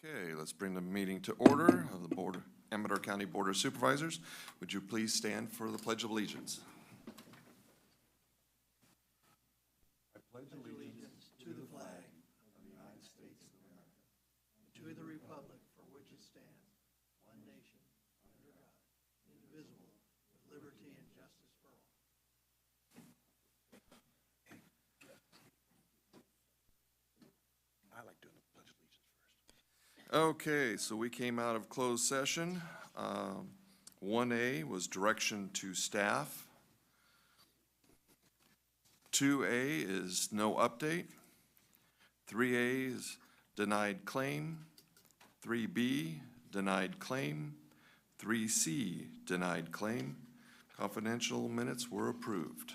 Okay, let's bring the meeting to order of the Amador County Board of Supervisors. Would you please stand for the Pledge of Allegiance? I pledge allegiance to the flag of the United States of America, and to the republic for which it stands, one nation, under God, indivisible, with liberty and justice for all. I like doing the Pledge of Allegiance first. Okay, so we came out of closed session. 1A was direction to staff. 2A is no update. 3A is denied claim. 3B, denied claim. 3C, denied claim. Confidential minutes were approved.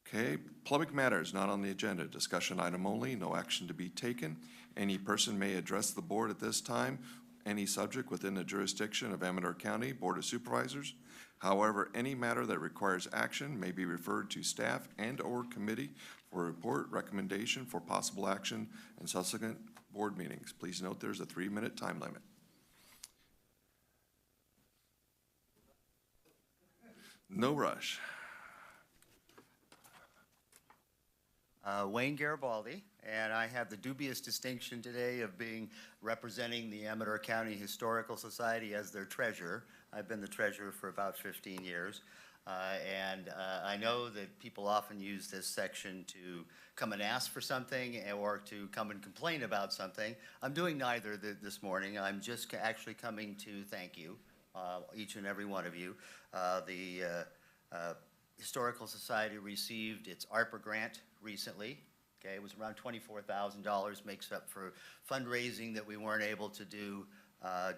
Okay, public matters not on the agenda. Discussion item only, no action to be taken. Any person may address the board at this time, any subject within the jurisdiction of Amador County Board of Supervisors. However, any matter that requires action may be referred to staff and/or committee for a report, recommendation for possible action, and subsequent board meetings. Please note there's a 3-minute time limit. No rush. Wayne Garibaldi, and I have the dubious distinction today of representing the Amador County Historical Society as their treasurer. I've been the treasurer for about 15 years, and I know that people often use this section to come and ask for something or to come and complain about something. I'm doing neither this morning. I'm just actually coming to thank you, each and every one of you. The Historical Society received its ARPA grant recently. Okay, it was around $24,000, makes up for fundraising that we weren't able to do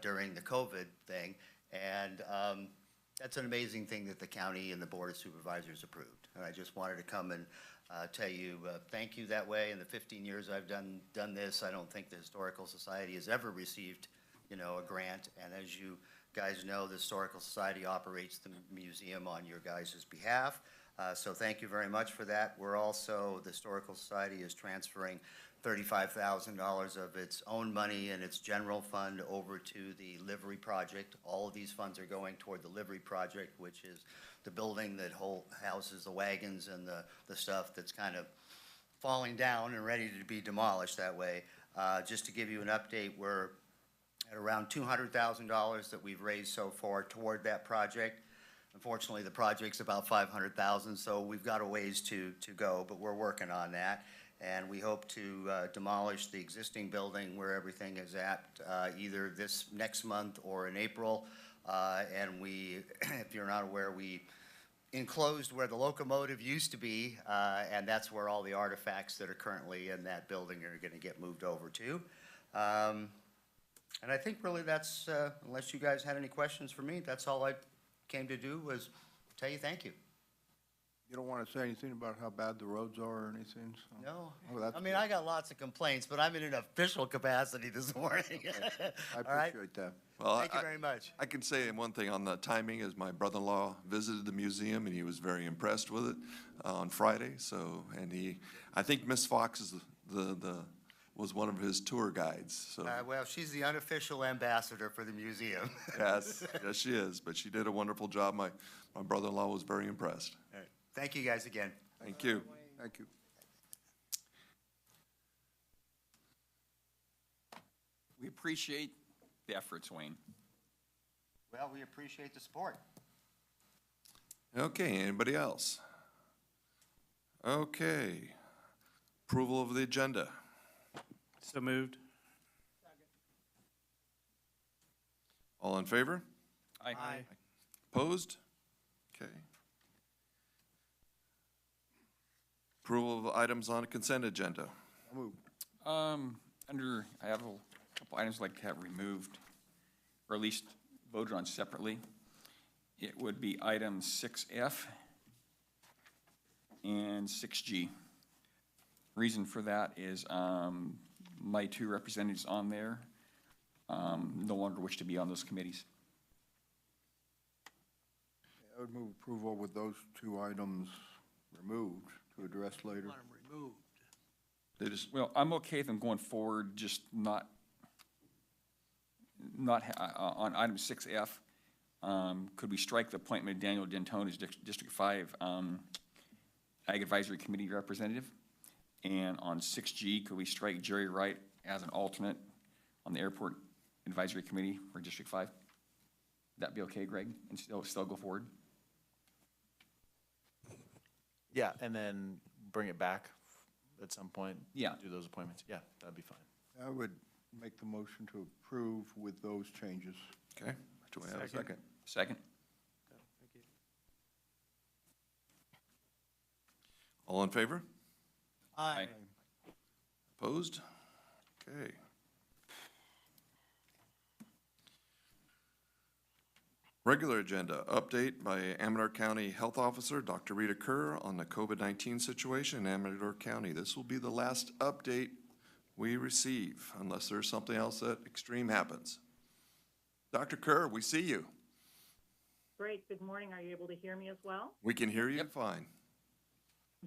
during the COVID thing. And that's an amazing thing that the county and the Board of Supervisors approved. And I just wanted to come and tell you thank you that way. In the 15 years I've done this, I don't think the Historical Society has ever received, a grant. And as you guys know, the Historical Society operates the museum on your guys' behalf. So thank you very much for that. We're also, the Historical Society is transferring $35,000 of its own money and its general fund over to the livery project. All of these funds are going toward the livery project, which is the building that houses the wagons and the stuff that's kind of falling down and ready to be demolished that way. Just to give you an update, we're at around $200,000 that we've raised so far toward that project. Unfortunately, the project's about $500,000, so we've got a ways to go, but we're working on that. And we hope to demolish the existing building where everything is at either this next month or in April. And we, if you're not aware, we enclosed where the locomotive used to be, and that's where all the artifacts that are currently in that building are going to get moved over to. And I think really that's, unless you guys had any questions for me, that's all I came to do was tell you thank you. You don't want to say anything about how bad the roads are or anything? So. No. Well, I mean, I got lots of complaints, but I'm in an official capacity this morning. I appreciate that. Well, Thank you very much. I can say one thing on the timing is my brother-in-law visited the museum and he was very impressed with it on Friday. So, and I think Miss Fox is was one of his tour guides. So. Well, she's the unofficial ambassador for the museum. Yes, yes, she is. But she did a wonderful job. My brother-in-law was very impressed. All right. Thank you guys again. Thank you. Thank you. We appreciate the efforts, Wayne. Well, we appreciate the support. Okay, anybody else? Okay. Approval of the agenda. So moved. All in favor? Aye. Opposed? Okay. Approval of items on a consent agenda. I'll move. I have a couple items I'd like to have removed, or at least voted on separately. It would be items 6F and 6G. Reason for that is my two representatives on there no longer wish to be on those committees. I would move approval with those two items removed to address later. Want them removed. They just, Well, I'm okay with them going forward, just not on item 6F. Could we strike the appointment of Daniel Dentone as District 5 Ag Advisory Committee representative? And on 6G, could we strike Jerry Wright as an alternate on the Airport Advisory Committee for District 5? That be okay, Greg, and still go forward? Yeah, and then bring it back at some point. Yeah. Do those appointments. Yeah, that'd be fine. I would make the motion to approve with those changes. okay, do I have a second? Second? All in favor? Aye. Opposed? Okay. Regular agenda, update by Amador County Health Officer, Dr. Rita Kerr, on the COVID-19 situation in Amador County. This will be the last update we receive, unless there's something else that extreme happens. Dr. Kerr, we see you. Great. Good morning. Are you able to hear me as well? We can hear you fine.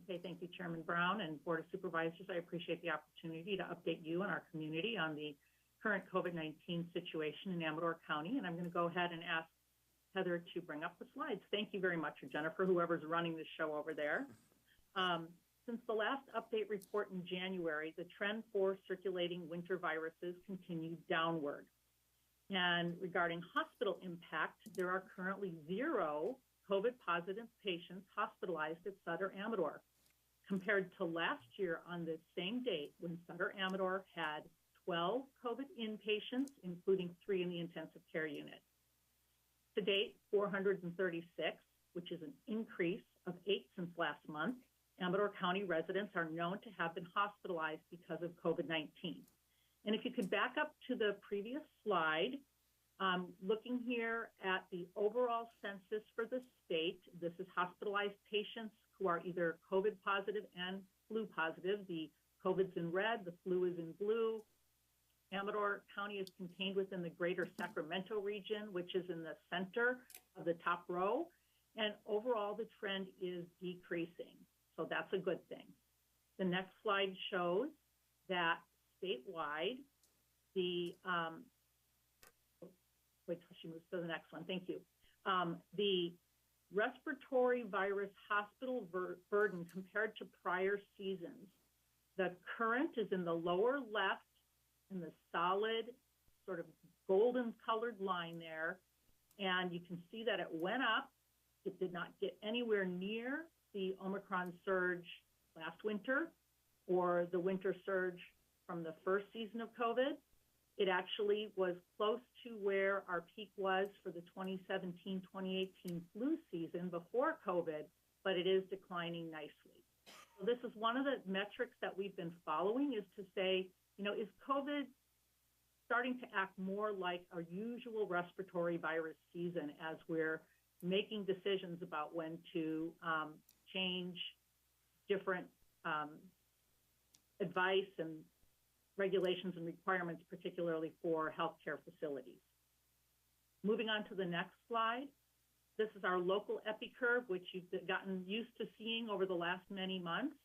Okay, thank you, Chairman Brown and Board of Supervisors. I appreciate the opportunity to update you and our community on the current COVID-19 situation in Amador County. And I'm going to go ahead and ask Heather to bring up the slides. Thank you very much, or Jennifer, whoever's running the show over there. Since the last update report in January, the trend for circulating winter viruses continued downward. And regarding hospital impact, there are currently 0 COVID-positive patients hospitalized at Sutter Amador, compared to last year on this same date when Sutter Amador had 12 COVID inpatients, including 3 in the intensive care unit. To date, 436, which is an increase of 8 since last month. Amador County residents are known to have been hospitalized because of COVID-19. And if you could back up to the previous slide, looking here at the overall census for the state, this is hospitalized patients who are either COVID positive and flu positive. The COVID's in red, the flu is in blue. Amador County is contained within the greater Sacramento region, which is in the center of the top row. And overall, the trend is decreasing. So that's a good thing. The next slide shows that statewide, the, wait till she moves to the next one. Thank you. The respiratory virus hospital burden compared to prior seasons, the current is in the lower left in the solid sort of golden colored line there. And you can see that it went up. It did not get anywhere near the Omicron surge last winter or the winter surge from the first season of COVID. It actually was close to where our peak was for the 2017-2018 flu season before COVID, but it is declining nicely. So this is one of the metrics that we've been following, is to say, you know, is COVID starting to act more like our usual respiratory virus season as we're making decisions about when to change different advice and regulations and requirements, particularly for healthcare facilities. Moving on to the next slide. This is our local epi curve, which you've gotten used to seeing over the last many months.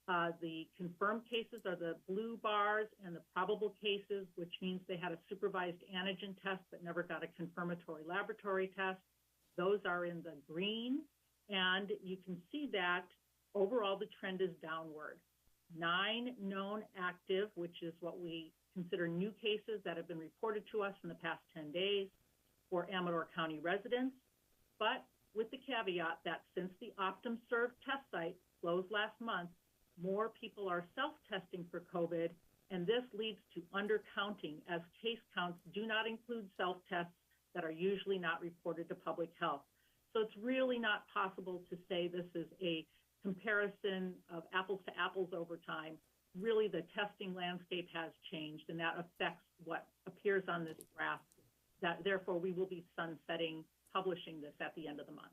The confirmed cases are the blue bars, and the probable cases, which means they had a supervised antigen test but never got a confirmatory laboratory test, those are in the green. And you can see that overall the trend is downward. 9 known active, which is what we consider new cases that have been reported to us in the past 10 days for Amador County residents, but with the caveat that since the OptumServe test site closed last month, more people are self-testing for COVID, and this leads to undercounting, as case counts do not include self-tests that are usually not reported to public health. So it's really not possible to say this is a comparison of apples to apples over time. Really, the testing landscape has changed, and that affects what appears on this graph. That therefore, we will be sunsetting publishing this at the end of the month.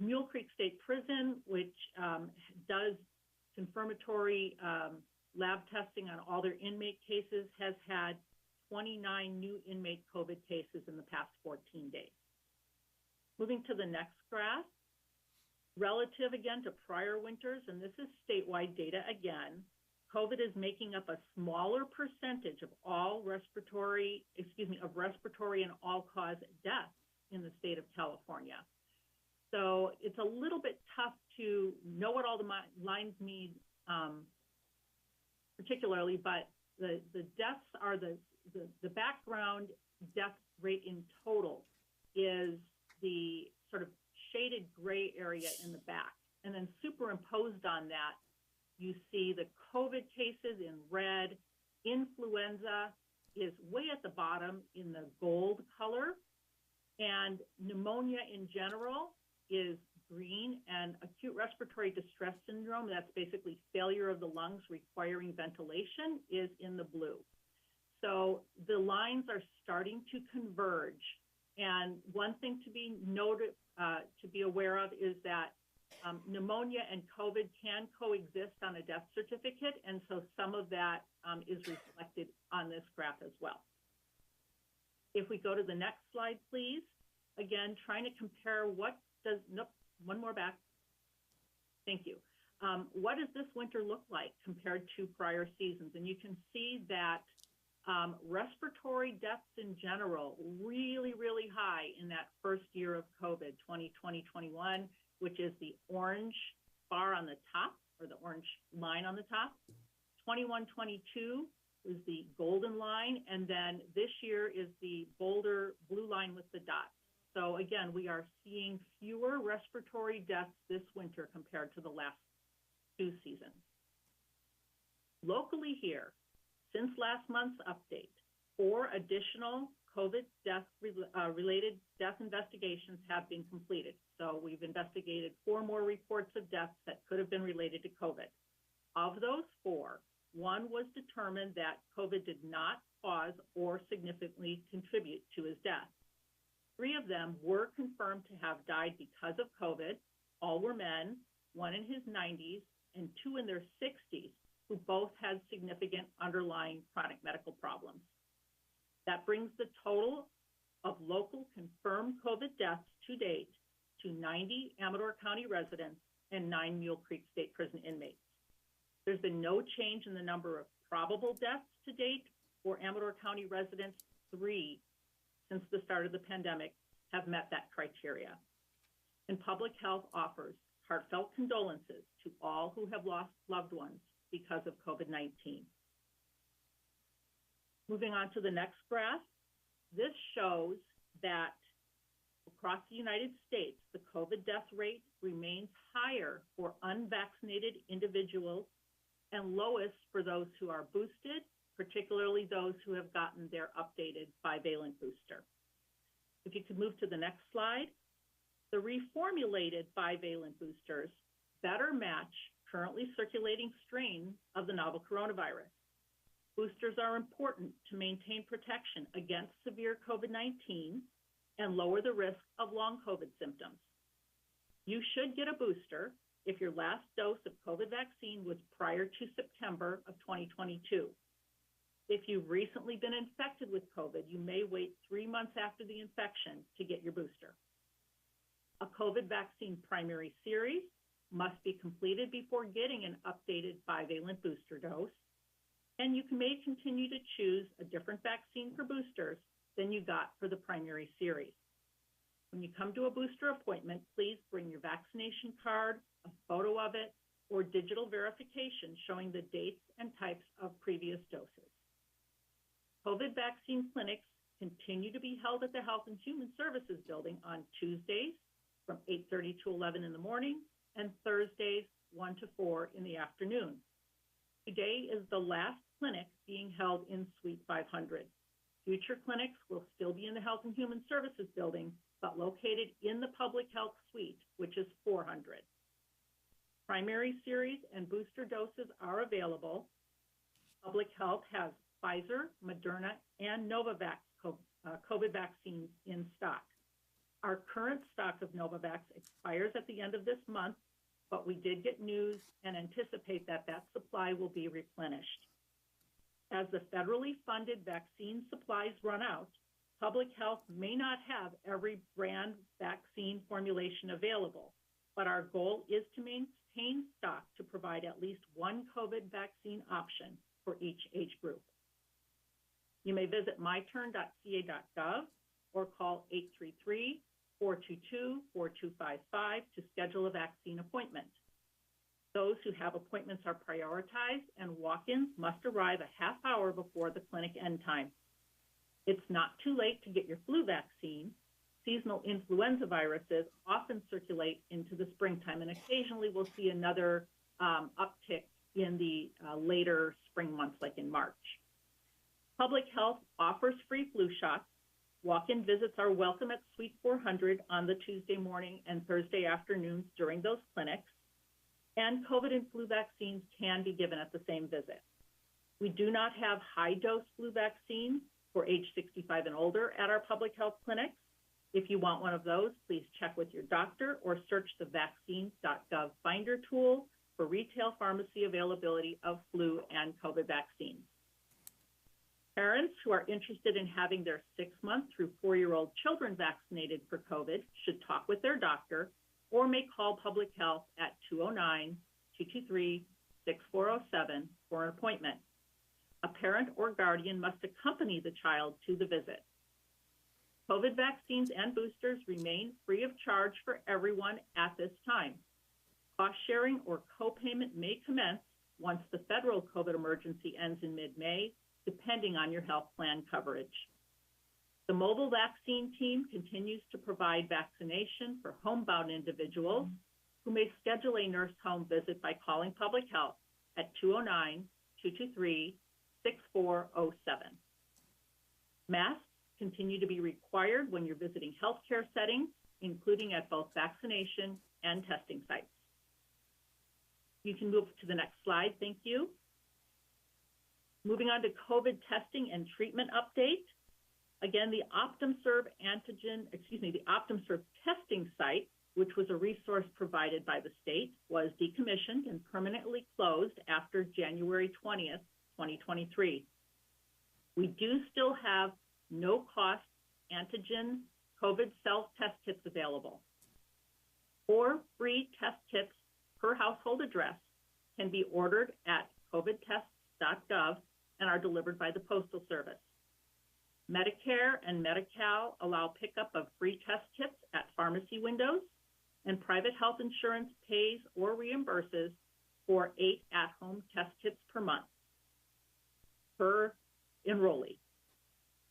Mule Creek State Prison, which does confirmatory lab testing on all their inmate cases, has had 29 new inmate COVID cases in the past 14 days. Moving to the next graph, Relative again to prior winters, and this is statewide data again, COVID is making up a smaller percentage of respiratory and all-cause deaths in the state of California. So it's a little bit tough to know what all the lines mean particularly, but the deaths are the background death rate in total is the sort of shaded gray area in the back. And then superimposed on that, you see the COVID cases in red. Influenza is way at the bottom in the gold color. And pneumonia in general is green, and acute respiratory distress syndrome, that's basically failure of the lungs requiring ventilation, is in the blue. So the lines are starting to converge. And one thing to be noted, to be aware of is that pneumonia and COVID can coexist on a death certificate, and so some of that is reflected on this graph as well. If we go to the next slide, please. Again, trying to compare one more back. Thank you. What does this winter look like compared to prior seasons? And you can see that respiratory deaths in general, really, really high in that first year of COVID, 2020-21, which is the orange bar on the top, or the orange line on the top. 21-22 is the golden line, and then this year is the bolder blue line with the dots. So again, we are seeing fewer respiratory deaths this winter compared to the last two seasons. Locally here, since last month's update, 4 additional COVID related death investigations have been completed. So we've investigated 4 more reports of deaths that could have been related to COVID. Of those 4, 1 was determined that COVID did not cause or significantly contribute to his death. 3 of them were confirmed to have died because of COVID. All were men, 1 in his 90s and 2 in their 60s, who both had significant underlying chronic medical problems. That brings the total of local confirmed COVID deaths to date to 90 Amador County residents and 9 Mule Creek State Prison inmates. There's been no change in the number of probable deaths to date for Amador County residents. 3 since the start of the pandemic have met that criteria. And public health offers heartfelt condolences to all who have lost loved ones because of COVID-19. Moving on to the next graph, this shows that across the United States, the COVID death rate remains higher for unvaccinated individuals and lowest for those who are boosted, particularly those who have gotten their updated bivalent booster. If you could move to the next slide, the reformulated bivalent boosters better match currently circulating strains of the novel coronavirus. Boosters are important to maintain protection against severe COVID-19 and lower the risk of long COVID symptoms. You should get a booster if your last dose of COVID vaccine was prior to September of 2022. If you've recently been infected with COVID, you may wait 3 months after the infection to get your booster. A COVID vaccine primary series must be completed before getting an updated bivalent booster dose, and you may continue to choose a different vaccine for boosters than you got for the primary series. When you come to a booster appointment, please bring your vaccination card, a photo of it, or digital verification showing the dates and types of previous doses. COVID vaccine clinics continue to be held at the Health and Human Services Building on Tuesdays from 8:30 to 11 in the morning and Thursdays 1 to 4 in the afternoon. Today is the last clinic being held in Suite 500. Future clinics will still be in the Health and Human Services Building, but located in the Public Health Suite, which is 400. Primary series and booster doses are available. Public Health has Pfizer, Moderna, and Novavax COVID vaccines in stock. Our current stock of Novavax expires at the end of this month, but we did get news and anticipate that that supply will be replenished. As the federally funded vaccine supplies run out, Public Health may not have every brand vaccine formulation available, but our goal is to maintain stock to provide at least one COVID vaccine option for each age group. You may visit myturn.ca.gov or call 833-422-4255 to schedule a vaccine appointment. Those who have appointments are prioritized, and walk-ins must arrive a half hour before the clinic end time. It's not too late to get your flu vaccine. Seasonal influenza viruses often circulate into the springtime, and occasionally we'll see another uptick in the later spring months, like in March. Public Health offers free flu shots. Walk-in visits are welcome at Suite 400 on the Tuesday morning and Thursday afternoons during those clinics, and COVID and flu vaccines can be given at the same visit. We do not have high-dose flu vaccines for age 65 and older at our public health clinics. If you want one of those, please check with your doctor or search the vaccines.gov finder tool for retail pharmacy availability of flu and COVID vaccines. Parents who are interested in having their 6-month through 4-year-old children vaccinated for COVID should talk with their doctor or may call Public Health at 209-223-6407 for an appointment. A parent or guardian must accompany the child to the visit. COVID vaccines and boosters remain free of charge for everyone at this time. Cost sharing or co-payment may commence once the federal COVID emergency ends in mid-May, depending on your health plan coverage. The mobile vaccine team continues to provide vaccination for homebound individuals who may schedule a nurse home visit by calling Public Health at 209-223-6407. Masks continue to be required when you're visiting healthcare settings, including at both vaccination and testing sites. You can move to the next slide, thank you. Moving on to COVID testing and treatment update. Again, the OptumServe testing site, which was a resource provided by the state, was decommissioned and permanently closed after January 20th, 2023. We do still have no-cost antigen COVID self-test kits available. 4 free test kits per household address can be ordered at covidtests.gov and are delivered by the Postal Service. Medicare and Medi-Cal allow pickup of free test kits at pharmacy windows, and private health insurance pays or reimburses for 8 at-home test kits per month per enrollee.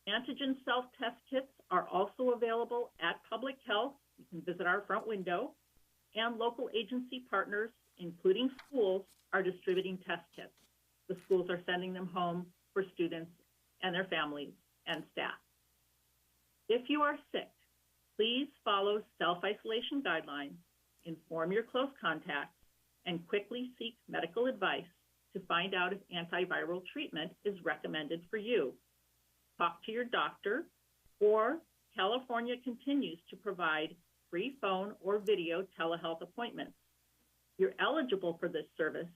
Antigen self-test kits are also available at Public Health. You can visit our front window, and local agency partners, including schools, are distributing test kits. The schools are sending them home for students and their families and staff. If you are sick, please follow self-isolation guidelines, inform your close contacts, and quickly seek medical advice to find out if antiviral treatment is recommended for you. Talk to your doctor, or California continues to provide free phone or video telehealth appointments. You're eligible for this service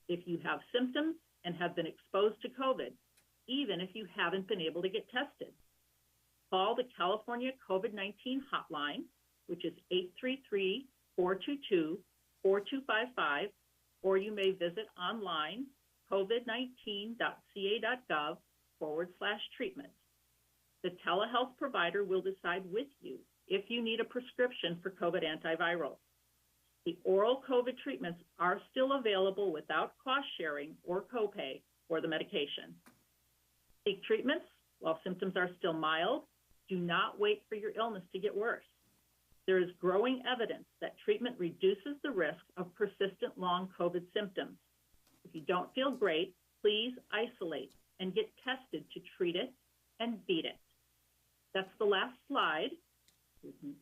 if you have symptoms and have been exposed to COVID, even if you haven't been able to get tested. Call the California COVID-19 hotline, which is 833-422-4255, or you may visit online covid19.ca.gov/treatment. The telehealth provider will decide with you if you need a prescription for COVID antiviral. The oral COVID treatments are still available without cost sharing or copay for the medication. Seek treatments while symptoms are still mild. Do not wait for your illness to get worse. There is growing evidence that treatment reduces the risk of persistent long COVID symptoms. If you don't feel great, please isolate and get tested to treat it and beat it. That's the last slide. We can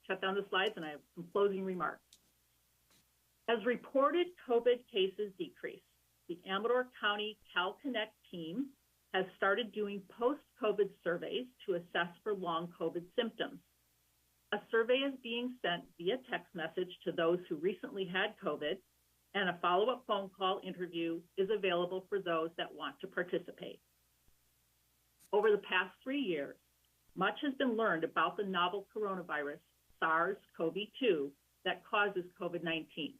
shut down the slides, and I have some closing remarks. As reported COVID cases decrease, the Amador County CalConnect team has started doing post-COVID surveys to assess for long COVID symptoms. A survey is being sent via text message to those who recently had COVID, and a follow-up phone call interview is available for those that want to participate. Over the past 3 years, much has been learned about the novel coronavirus, SARS-CoV-2, that causes COVID-19.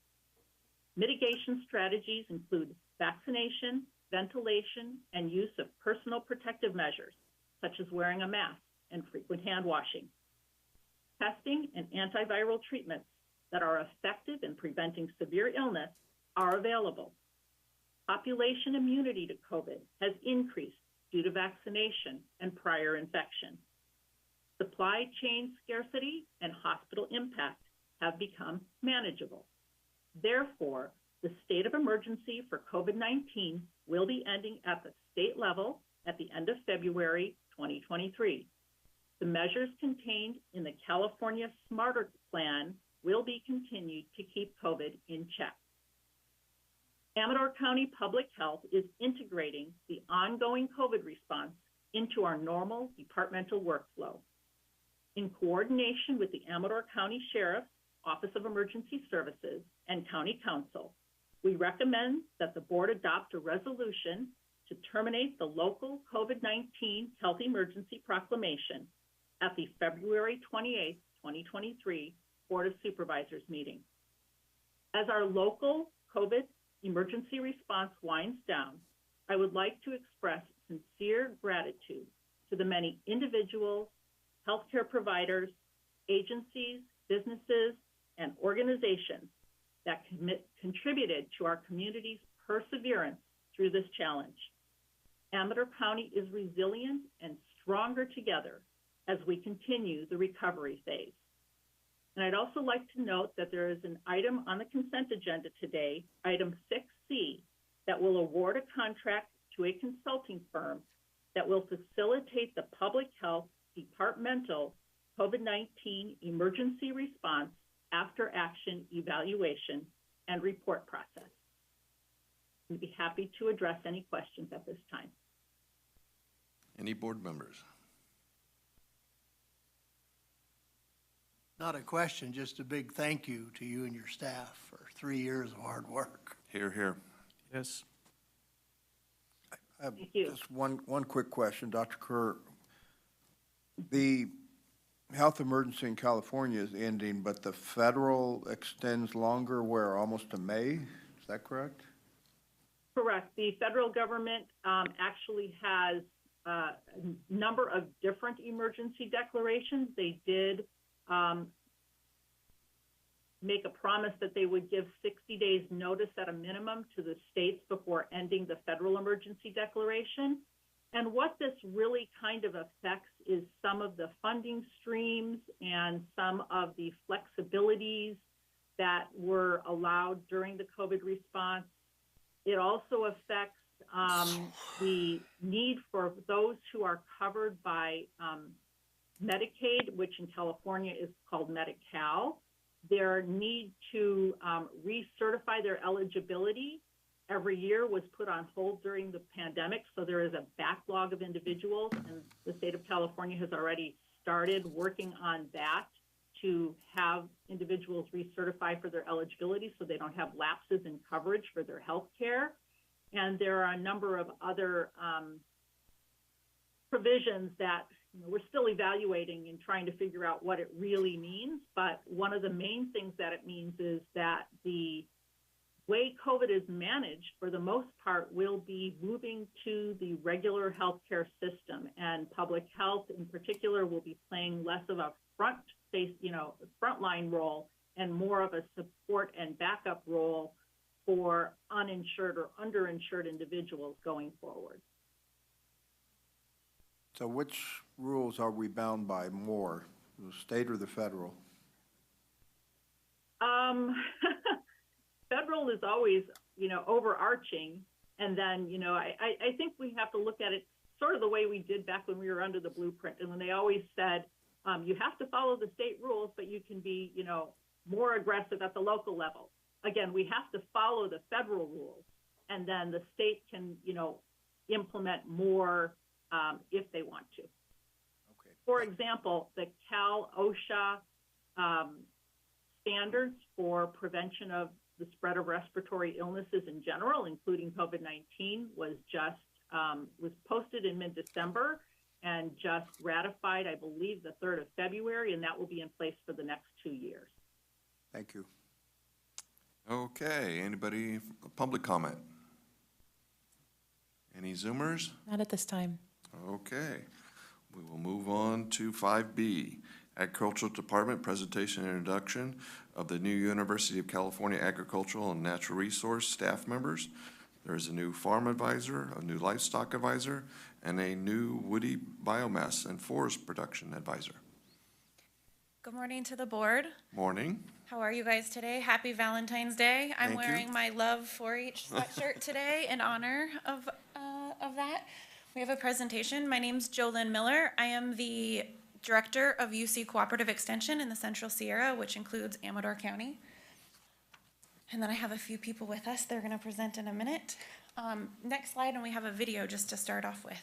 Mitigation strategies include vaccination, ventilation, and use of personal protective measures, such as wearing a mask and frequent hand washing. Testing and antiviral treatments that are effective in preventing severe illness are available. Population immunity to COVID has increased due to vaccination and prior infection. Supply chain scarcity and hospital impact have become manageable. Therefore, the state of emergency for COVID-19 will be ending at the state level at the end of February 2023. The measures contained in the California Smarter Plan will be continued to keep COVID in check. Amador County Public Health is integrating the ongoing COVID response into our normal departmental workflow. In coordination with the Amador County Sheriff's Office of Emergency Services and County Council, we recommend that the board adopt a resolution to terminate the local COVID-19 health emergency proclamation at the February 28, 2023 Board of Supervisors meeting. As our local COVID emergency response winds down, I would like to express sincere gratitude to the many individuals, healthcare providers, agencies, businesses, and organizations that contributed to our community's perseverance through this challenge. Amador County is resilient and stronger together as we continue the recovery phase. And I'd also like to note that there is an item on the consent agenda today, item 6C, that will award a contract to a consulting firm that will facilitate the public health departmental COVID-19 emergency response after action evaluation and report process. I'd be happy to address any questions at this time. Any board members? Not a question, just a big thank you to you and your staff for 3 years of hard work. Here, here. Yes. I have Thank you. just one quick question, Dr. Kerr. The health emergency in California is ending, but the federal extends longer, where, almost to May? Is that correct? Correct. The federal government actually has a number of different emergency declarations. They did make a promise that they would give 60 days notice at a minimum to the states before ending the federal emergency declaration. And what this really kind of affects is some of the funding streams and some of the flexibilities that were allowed during the COVID response. It also affects the need for those who are covered by Medicaid, which in California is called Medi-Cal, their need to recertify their eligibility every year was put on hold during the pandemic. So there is a backlog of individuals, and the state of California has already started working on that to have individuals recertify for their eligibility so they don't have lapses in coverage for their health care. And there are a number of other provisions that we're still evaluating and trying to figure out what it really means. But one of the main things that it means is that the way COVID is managed, for the most part, will be moving to the regular healthcare system, and public health in particular will be playing less of a frontline role and more of a support and backup role for uninsured or underinsured individuals going forward. So which rules are we bound by more, the state or the federal? Federal is always, overarching. And then, I think we have to look at it sort of the way we did back when we were under the blueprint. And when they always said, you have to follow the state rules, but you can be, more aggressive at the local level. Again, we have to follow the federal rules, and then the state can, implement more if they want to. Okay. For example, the Cal OSHA standards for prevention of the spread of respiratory illnesses in general, including COVID-19, was posted in mid-December and just ratified, I believe, the 3rd of February, and that will be in place for the next 2 years. Thank you. Okay, anybody, public comment? Any Zoomers? Not at this time. Okay, we will move on to 5B, Agricultural Department Presentation and Introduction of the new University of California Agricultural and Natural Resource staff members. There's a new farm advisor, a new livestock advisor, and a new woody biomass and forest production advisor. Good morning to the board. Morning. How are you guys today? Happy Valentine's Day. I'm Thank you. wearing my Love 4-H sweatshirt today in honor of that. We have a presentation. My name's Jolynn Miller. I am the Director of UC Cooperative Extension in the Central Sierra, which includes Amador County. And then I have a few people with us. They're going to present in a minute. Next slide, and we have a video just to start off with.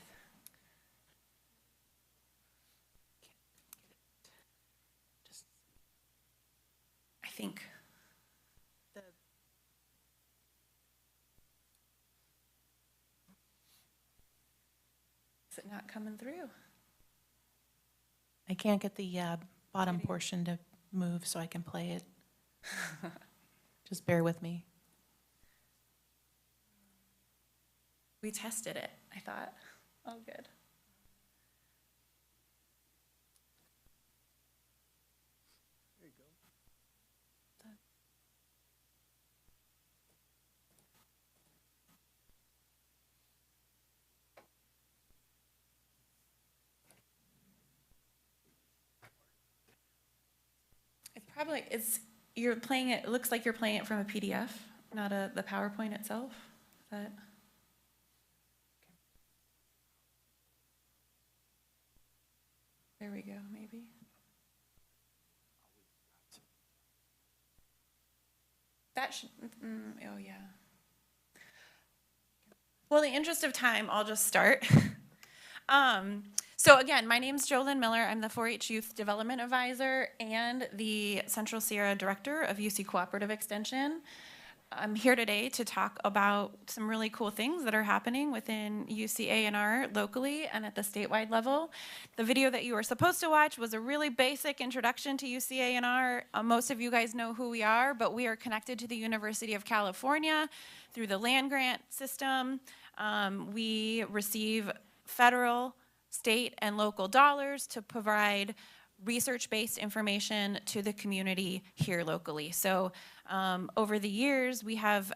I think. Is it not coming through? I can't get the bottom portion to move so I can play it. Just bear with me. We tested it, I thought. Oh, good. You're playing it, it looks like you're playing it from a PDF, not the PowerPoint itself. But there we go, maybe. That should, oh yeah. Well, in the interest of time, I'll just start. So again, my name's Jolynn Miller. I'm the 4-H Youth Development Advisor and the Central Sierra Director of UC Cooperative Extension. I'm here today to talk about some really cool things that are happening within UC-A&R locally and at the statewide level. The video that you were supposed to watch was a really basic introduction to UC-A&R. Most of you guys know who we are, but we are connected to the University of California through the land grant system. We receive federal, state, and local dollars to provide research-based information to the community here locally. So over the years, we have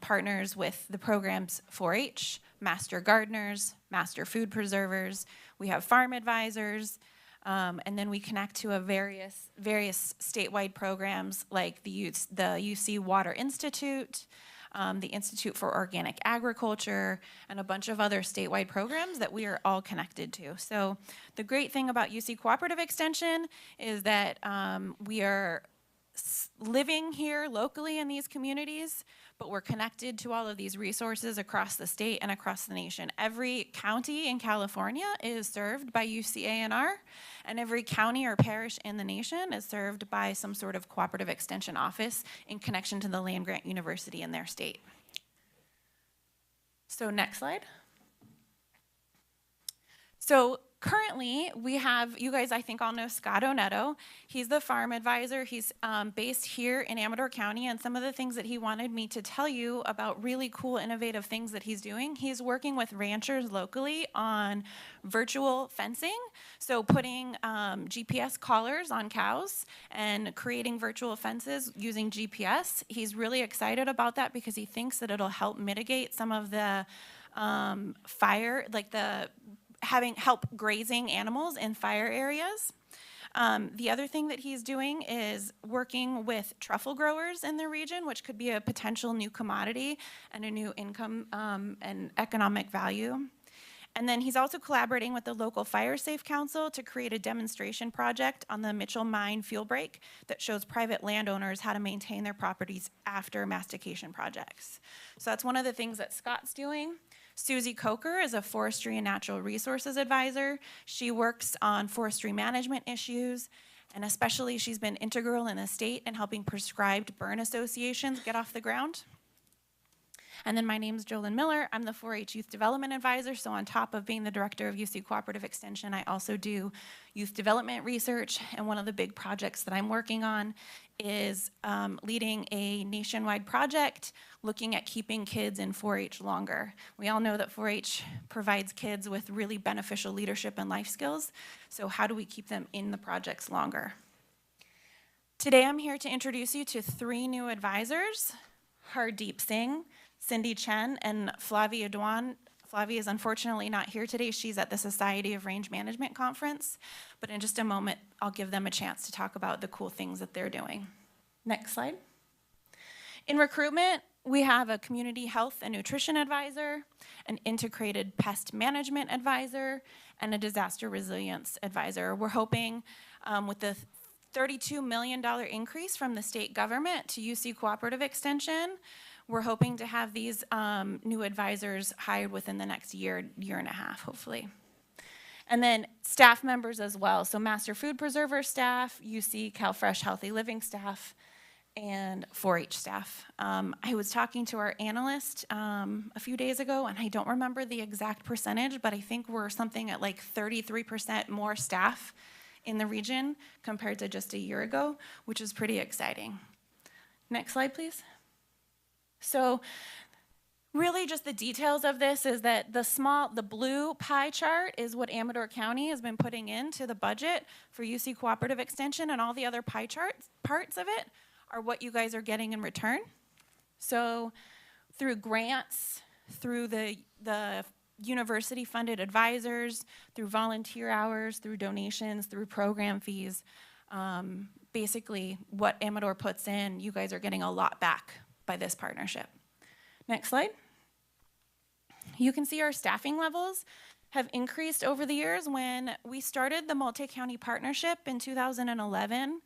partners with the programs 4-H, Master Gardeners, Master Food Preservers. We have farm advisors, and then we connect to various statewide programs like the UC Water Institute, the Institute for Organic Agriculture, and a bunch of other statewide programs that we are all connected to. So the great thing about UC Cooperative Extension is that we are living here locally in these communities, but we're connected to all of these resources across the state and across the nation. Every county in California is served by UC-A&R, and every county or parish in the nation is served by some sort of cooperative extension office in connection to the land-grant university in their state. So next slide. So currently, we have, you guys I think all know Scott Oneto. He's the farm advisor. He's based here in Amador County, and some of the things that he wanted me to tell you about really cool, innovative things that he's doing. He's working with ranchers locally on virtual fencing, so putting GPS collars on cows and creating virtual fences using GPS. He's really excited about that because he thinks that it'll help mitigate some of the fire, like help grazing animals in fire areas. The other thing that he's doing is working with truffle growers in the region, which could be a potential new commodity and a new income and economic value. And then he's also collaborating with the local Fire Safe Council to create a demonstration project on the Mitchell Mine fuel break that shows private landowners how to maintain their properties after mastication projects. So that's one of the things that Scott's doing. Susie Coker is a forestry and natural resources advisor. She works on forestry management issues, and especially she's been integral in the state in helping prescribed burn associations get off the ground. And then my name's Jolyn Miller. I'm the 4-H Youth Development Advisor. So on top of being the director of UC Cooperative Extension, I also do youth development research. And one of the big projects that I'm working on is leading a nationwide project looking at keeping kids in 4-H longer. We all know that 4-H provides kids with really beneficial leadership and life skills. So how do we keep them in the projects longer? Today I'm here to introduce you to 3 new advisors, Hardeep Singh, Cindy Chen, and Flavia Dwan. Flavia is unfortunately not here today. She's at the Society of Range Management Conference. But in just a moment, I'll give them a chance to talk about the cool things that they're doing. Next slide. In recruitment, we have a community health and nutrition advisor, an integrated pest management advisor, and a disaster resilience advisor. We're hoping with the $32 million increase from the state government to UC Cooperative Extension, we're hoping to have these new advisors hired within the next year, year and a half, hopefully. And then staff members as well. So Master Food Preserver staff, UC CalFresh Healthy Living staff, and 4-H staff. I was talking to our analyst a few days ago, and I don't remember the exact percentage, but I think we're something at like 33% more staff in the region compared to just a year ago, which is pretty exciting. Next slide, please. So really just the details of this is that the blue pie chart is what Amador County has been putting into the budget for UC Cooperative Extension, and all the other pie parts of it are what you guys are getting in return. So through grants, through the university-funded advisors, through volunteer hours, through donations, through program fees, basically what Amador puts in, you guys are getting a lot back by this partnership. Next slide. You can see our staffing levels have increased over the years. When we started the multi-county partnership in 2011,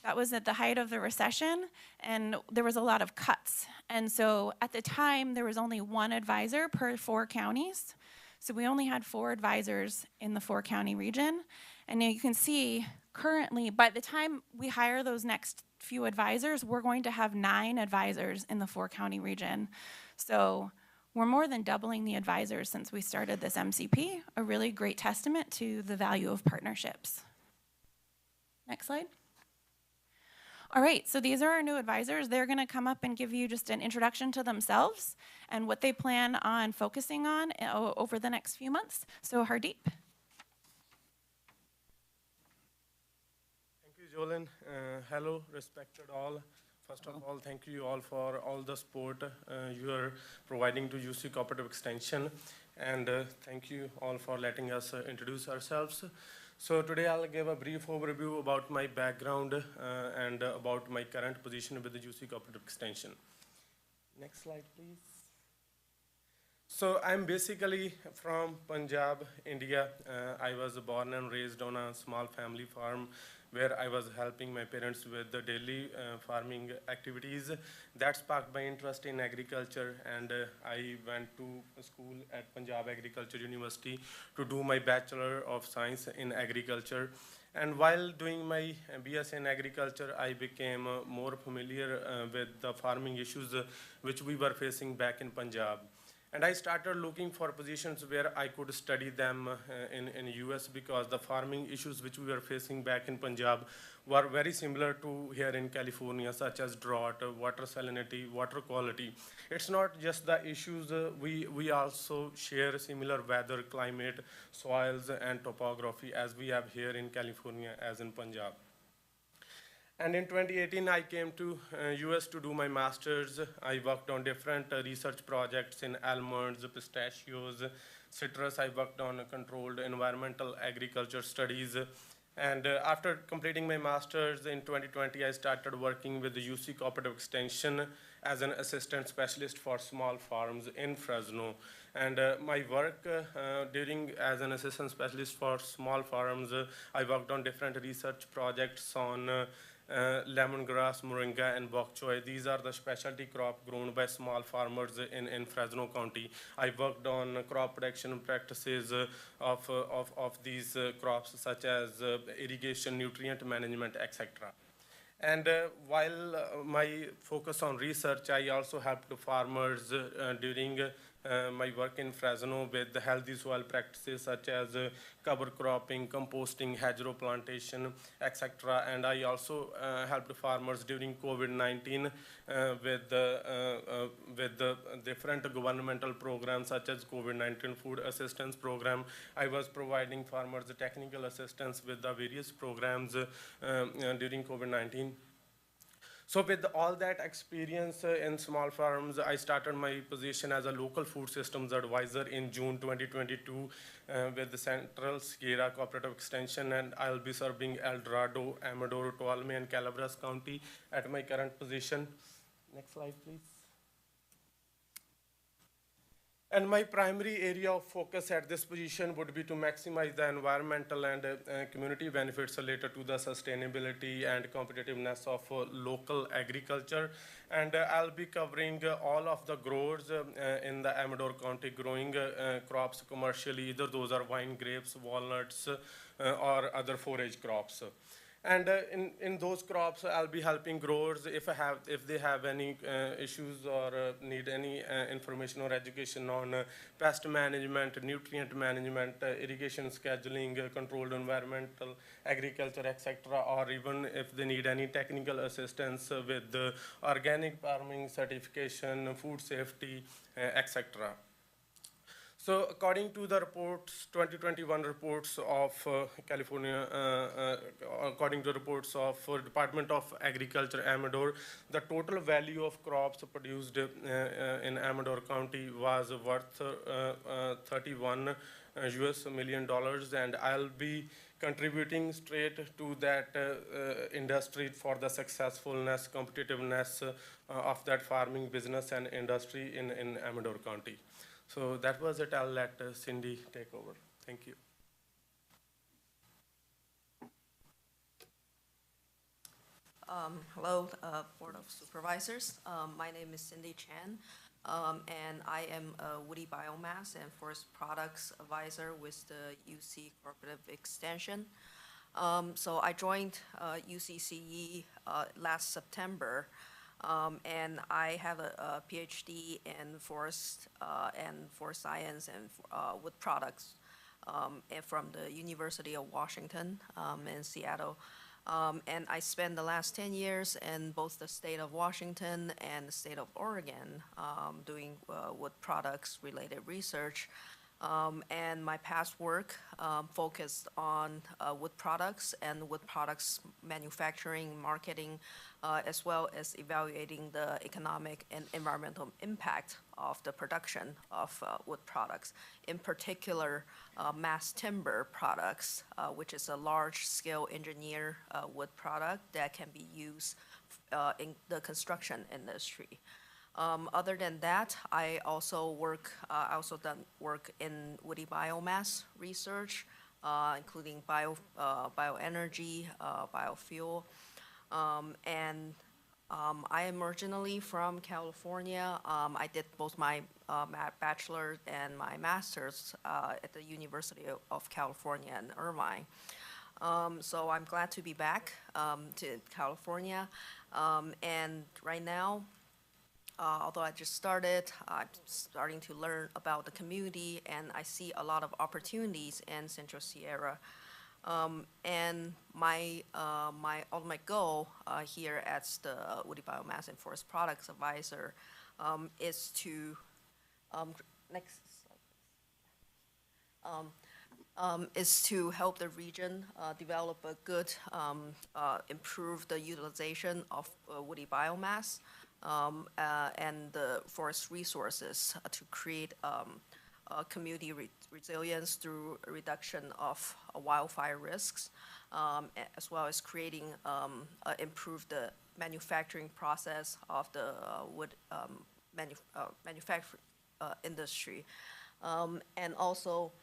that was at the height of the recession, and there was a lot of cuts. And so at the time, there was only 1 advisor per 4 counties. So we only had 4 advisors in the 4-county region. And now you can see currently, by the time we hire those next few advisors, we're going to have 9 advisors in the 4-county region. So we're more than doubling the advisors since we started this MCP, a really great testament to the value of partnerships. Next slide. All right, so these are our new advisors. They're gonna come up and give you just an introduction to themselves and what they plan on focusing on over the next few months. So Hardeep. Thank you, Jolyn. Hello, respected all. First of all, thank you all for all the support you are providing to UC Cooperative Extension. And thank you all for letting us introduce ourselves. So today I'll give a brief overview about my background and about my current position with the UC Cooperative Extension. Next slide, please. So I'm basically from Punjab, India. I was born and raised on a small family farm where I was helping my parents with the daily farming activities. That sparked my interest in agriculture, and I went to school at Punjab Agriculture University to do my Bachelor of Science in Agriculture. And while doing my BS in Agriculture, I became more familiar with the farming issues which we were facing back in Punjab. And I started looking for positions where I could study them in US, because the farming issues which we were facing back in Punjab were very similar to here in California, such as drought, water salinity, water quality. It's not just the issues, we also share similar weather, climate, soils, and topography as we have here in California as in Punjab. And in 2018, I came to US to do my master's. I worked on different research projects in almonds, pistachios, citrus. I worked on controlled environmental agriculture studies. And after completing my master's in 2020, I started working with the UC Cooperative Extension as an assistant specialist for small farms in Fresno. And my work as an assistant specialist for small farms, I worked on different research projects on lemongrass, moringa, and bok choy. These are the specialty crop grown by small farmers in Fresno County. I worked on crop protection practices of these crops, such as irrigation, nutrient management, etc. And while my focus on research, I also helped farmers during my work in Fresno with the healthy soil practices such as cover cropping, composting, hedgerow plantation, etc. And I also helped farmers during COVID-19 with the different governmental programs such as COVID-19 food assistance program. I was providing farmers technical assistance with the various programs during COVID-19. So with all that experience in small farms, I started my position as a local food systems advisor in June 2022 with the Central Sierra Cooperative Extension, and I'll be serving El Dorado, Amador, Tuolumne, and Calaveras County at my current position. Next slide, please. And my primary area of focus at this position would be to maximize the environmental and community benefits related to the sustainability and competitiveness of local agriculture. And I'll be covering all of the growers in the Amador County growing crops commercially, either those are wine grapes, walnuts, or other forage crops. And in those crops, I'll be helping growers if they have any issues or need any information or education on pest management, nutrient management, irrigation scheduling, controlled environmental agriculture, etc., or even if they need any technical assistance with organic farming certification, food safety, etc. So according to the reports, 2021 reports of California, according to reports of Department of Agriculture, Amador, the total value of crops produced in Amador County was worth $31 million, and I'll be contributing straight to that industry for the successfulness, competitiveness of that farming business and industry in Amador County. So that was it. I'll let Cindy take over. Thank you. Hello, Board of Supervisors. My name is Cindy Chan, and I am a woody biomass and forest products advisor with the UC Cooperative Extension. So I joined UCCE last September. And I have a PhD in forest science and wood products and from the University of Washington in Seattle. And I spent the last 10 years in both the state of Washington and the state of Oregon doing wood products related research. And my past work focused on wood products and wood products manufacturing, marketing, as well as evaluating the economic and environmental impact of the production of wood products. In particular, mass timber products, which is a large-scale engineer wood product that can be used in the construction industry. Other than that, I also done work in woody biomass research, including bioenergy, biofuel, and I am originally from California. I did both my bachelor's and my master's at the University of California in Irvine. So I'm glad to be back to California, and right now, although I just started, I'm starting to learn about the community, and I see a lot of opportunities in Central Sierra. And my ultimate goal here as the Woody Biomass and Forest Products Advisor is to next slide, is to help the region develop a good, improve the utilization of woody biomass. And the forest resources to create community resilience through a reduction of wildfire risks, as well as creating, improve the manufacturing process of the wood manufacturing industry. And also,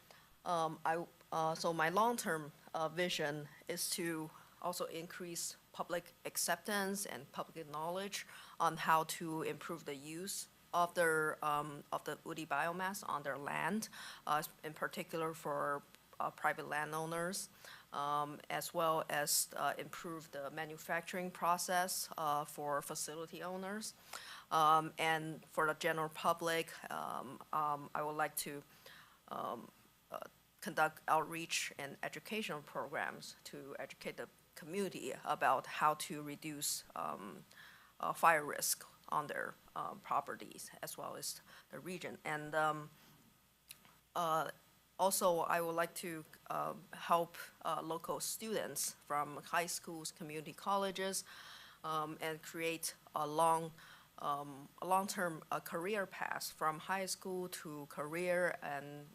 so my long-term vision is to also increase public acceptance and public knowledge on how to improve the use of the woody biomass on their land, in particular for private landowners, as well as improve the manufacturing process for facility owners. And for the general public, I would like to conduct outreach and educational programs to educate the community about how to reduce fire risk on their properties as well as the region. And also, I would like to help local students from high schools, community colleges, and create a long-term career path from high school to career, and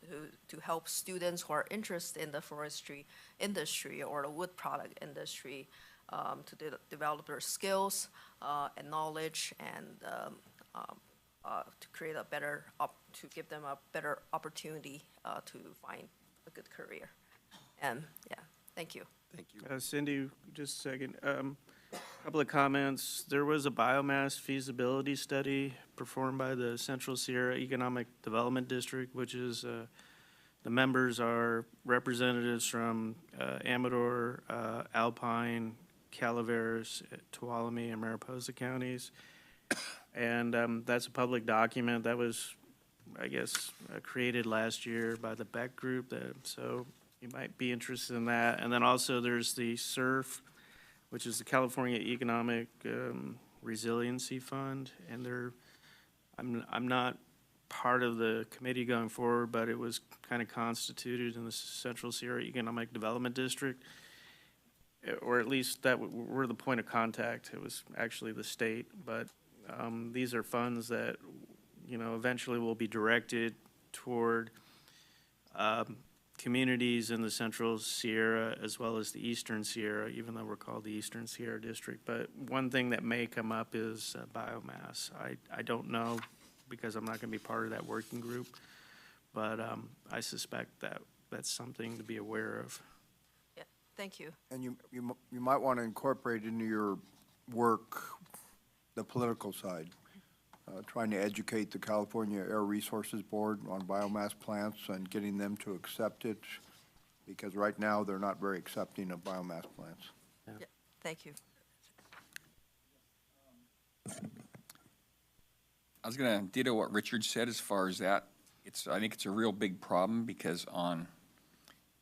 to help students who are interested in the forestry industry or the wood product industry to develop their skills and knowledge, and to create a better, to give them a better opportunity to find a good career. And yeah, thank you. Thank you. Cindy, just a second. Couple of comments. There was a biomass feasibility study performed by the Central Sierra Economic Development District, which is, the members are representatives from Amador, Alpine, Calaveras, Tuolumne, and Mariposa counties. And that's a public document that was, I guess, created last year by the Beck Group, so you might be interested in that. And then also there's the SURF, which is the California Economic Resiliency Fund, and I'm not part of the committee going forward, but it was kind of constituted in the Central Sierra Economic Development District, or at least that we're the point of contact. It was actually the state, but these are funds that, you know, eventually will be directed toward communities in the Central Sierra as well as the Eastern Sierra, even though we're called the Eastern Sierra District. But one thing that may come up is biomass. I don't know, because I'm not going to be part of that working group, but I suspect that that's something to be aware of. Yeah, thank you. And you might want to incorporate into your work the political side, trying to educate the California Air Resources Board on biomass plants and getting them to accept it, because right now they're not very accepting of biomass plants. Yeah, thank you. I was gonna ditto what Richard said as far as that. I think it's a real big problem, because on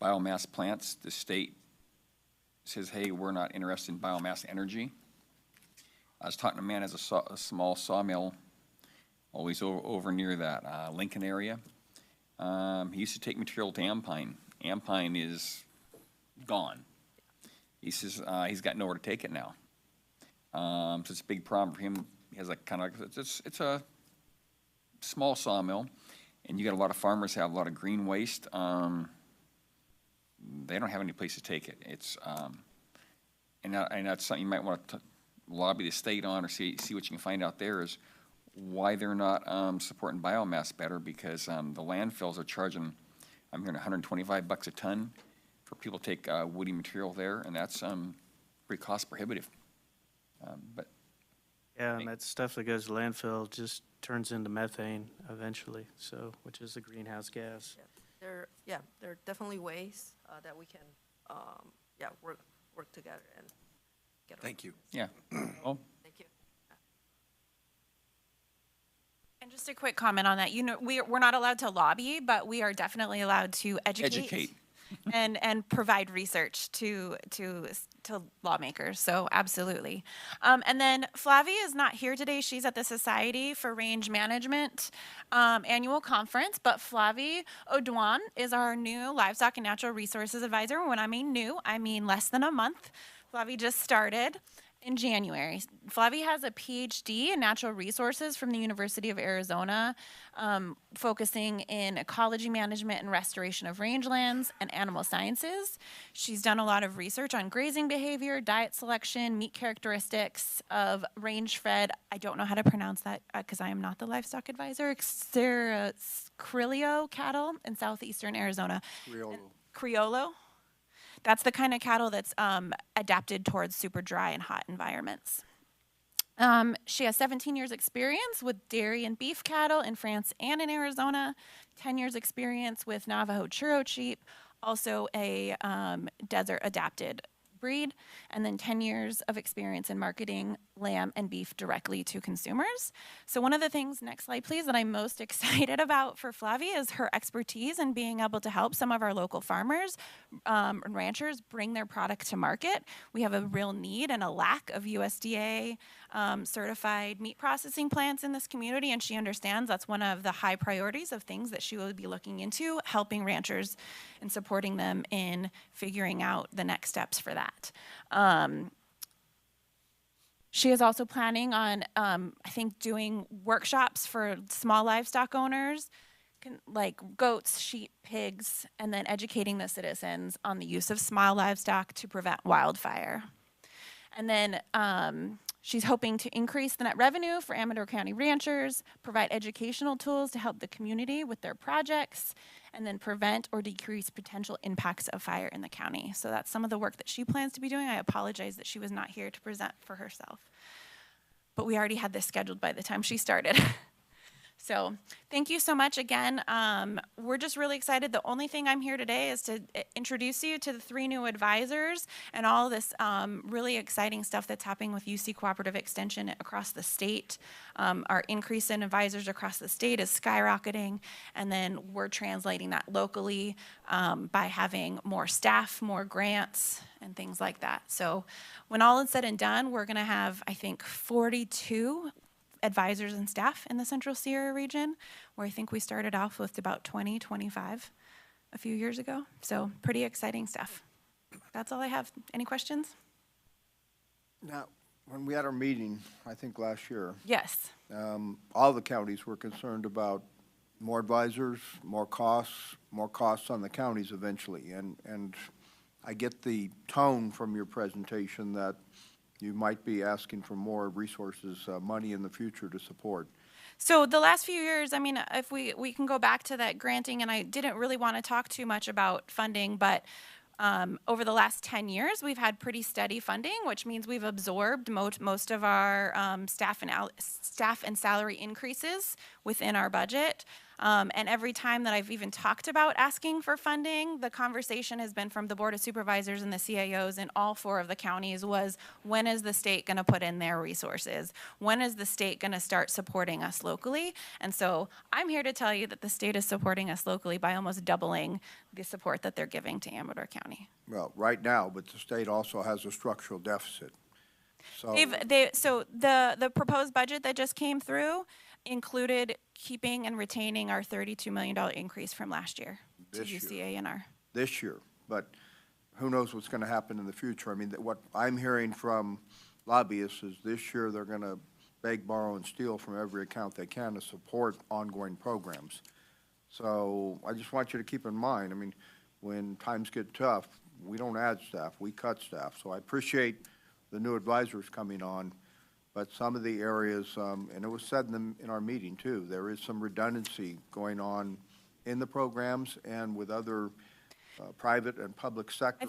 biomass plants, the state says, hey, we're not interested in biomass energy. I was talking to a man who has a small sawmill always over near that Lincoln area. He used to take material to Ampine. Ampine is gone. He says he's got nowhere to take it now. So it's a big problem for him. He has like kind of, it's a small sawmill, and you got a lot of farmers have a lot of green waste. They don't have any place to take it. It's and that's something you might want to lobby the state on, or see what you can find out there, is why they're not supporting biomass better, because the landfills are charging, I'm hearing $125 a ton for people to take woody material there, and that's pretty cost prohibitive. But Yeah, and that stuff that goes to landfill just turns into methane eventually, so, which is a greenhouse gas. Yeah, there are definitely ways that we can, work together and get around. Thank you. yeah, well, Thank you. And just a quick comment on that. You know, we're not allowed to lobby, but we are definitely allowed to educate. And provide research to lawmakers. So absolutely. And then Flavie is not here today. She's at the Society for Range Management annual conference. But Flavie Odouan is our new Livestock and Natural Resources Advisor. When I mean new, I mean less than a month. Flavie just started in January. Flavie has a PhD in natural resources from the University of Arizona, focusing in ecology management and restoration of rangelands and animal sciences. She's done a lot of research on grazing behavior, diet selection, meat characteristics of range-fed, I don't know how to pronounce that because I am not the livestock advisor, Criollo cattle in southeastern Arizona. Criollo. That's the kind of cattle that's adapted towards super dry and hot environments. She has 17 years experience with dairy and beef cattle in France and in Arizona, 10 years experience with Navajo churro sheep, also a desert adapted breed, and then 10 years of experience in marketing lamb and beef directly to consumers. So one of the things, next slide please, that I'm most excited about for Flavie is her expertise in being able to help some of our local farmers and ranchers bring their product to market. We have a real need and a lack of USDA certified meat processing plants in this community, and she understands that's one of the high priorities of things that she will be looking into, helping ranchers and supporting them in figuring out the next steps for that. She is also planning on, I think, doing workshops for small livestock owners, like goats, sheep, pigs, and then educating the citizens on the use of small livestock to prevent wildfire. And then she's hoping to increase the net revenue for Amador County ranchers, provide educational tools to help the community with their projects, and then prevent or decrease potential impacts of fire in the county. So that's some of the work that she plans to be doing. I apologize that she was not here to present for herself, but we already had this scheduled by the time she started. So thank you so much again. We're just really excited. The only thing I'm here today is to introduce you to the 3 new advisors and all this really exciting stuff that's happening with UC Cooperative Extension across the state. Our increase in advisors across the state is skyrocketing, and then we're translating that locally by having more staff, more grants, and things like that. So when all is said and done, we're gonna have, I think, 42 advisors and staff in the Central Sierra region, where I think we started off with about 20, 25 a few years ago. So pretty exciting stuff. That's all I have. Any questions? Now, when we had our meeting, I think last year, Yes. all the counties were concerned about more advisors, more costs on the counties eventually. And I get the tone from your presentation that you might be asking for more resources, money in the future to support. So the last few years, I mean, if we can go back to that granting, and I didn't really want to talk too much about funding, but over the last 10 years, we've had pretty steady funding, which means we've absorbed most of our staff and salary increases within our budget. And every time that I've even talked about asking for funding, the conversation has been from the Board of Supervisors and the CIOs in all 4 of the counties was, when is the state going to put in their resources? When is the state going to start supporting us locally? And so I'm here to tell you that the state is supporting us locally by almost doubling the support that they're giving to Amador County. Well, right now, but the state also has a structural deficit. So, So the proposed budget that just came through included keeping and retaining our $32 million increase from last year to This year. UCA&R. this year, but who knows what's going to happen in the future? I mean, what I'm hearing from lobbyists is this year they're going to beg, borrow, and steal from every account they can to support ongoing programs. So I just want you to keep in mind, I mean, when times get tough, we don't add staff, we cut staff. So I appreciate the new advisors coming on, but some of the areas, and it was said in our meeting too, there is some redundancy going on in the programs and with other private and public sector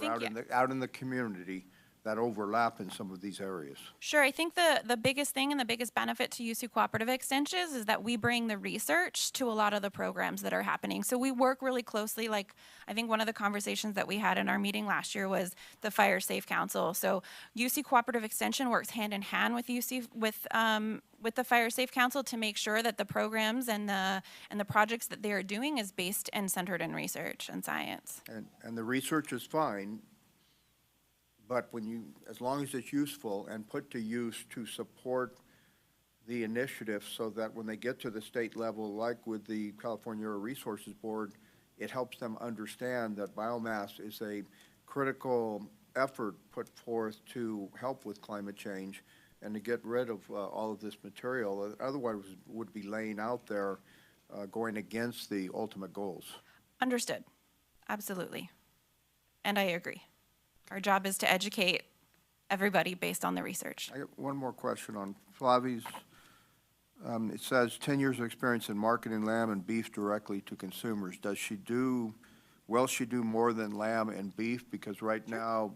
out in the community that overlap in some of these areas. Sure. I think the biggest thing and the biggest benefit to UC Cooperative Extensions is that we bring the research to a lot of the programs that are happening. So we work really closely. Like, I think one of the conversations that we had in our meeting last year was the Fire Safe Council. So UC Cooperative Extension works hand in hand with with the Fire Safe Council to make sure that the programs and the projects that they are doing is based and centered in research and science. And the research is fine, but as long as it's useful and put to use to support the initiative so that when they get to the state level, like with the California Air Resources Board, it helps them understand that biomass is a critical effort put forth to help with climate change and to get rid of all of this material that otherwise would be laying out there going against the ultimate goals. Understood. Absolutely. And I agree. Our job is to educate everybody based on the research. I got one more question on Flavie's. It says 10 years of experience in marketing lamb and beef directly to consumers. Will she do more than lamb and beef? Because right now,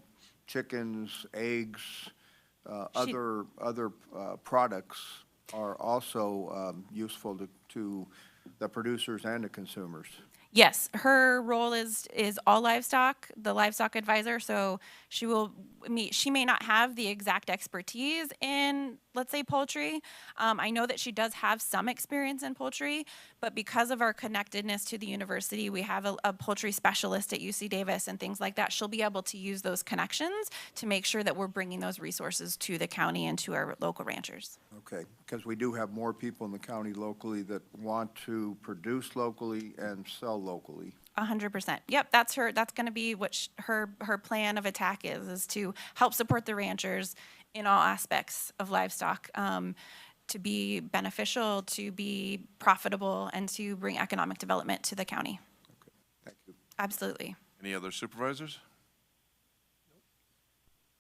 chickens, eggs, other products are also useful to the producers and the consumers. Yes, her role is all livestock, the livestock advisor. So she may not have the exact expertise in, let's say, poultry. I know that she does have some experience in poultry, but because of our connectedness to the university, we have a poultry specialist at UC Davis and things like that. She'll be able to use those connections to make sure that we're bringing those resources to the county and to our local ranchers. Okay, because we do have more people in the county locally that want to produce locally and sell locally. 100%. Yep, that's going to be what her plan of attack is to help support the ranchers in all aspects of livestock, to be beneficial, to be profitable, and to bring economic development to the county. Thank you. Absolutely. Any other supervisors?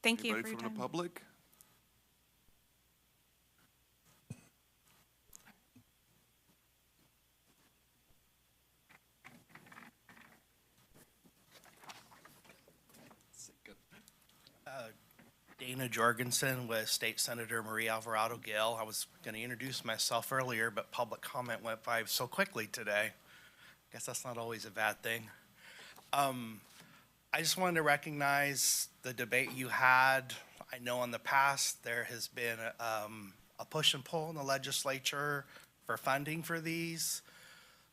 Thank you for Anybody your from the time. public? Dana Jorgensen with State Senator Marie Alvarado Gale. I was going to introduce myself earlier, but public comment went by so quickly today. Guess that's not always a bad thing. I just wanted to recognize the debate you had. I know in the past there has been a push and pull in the legislature for funding for these.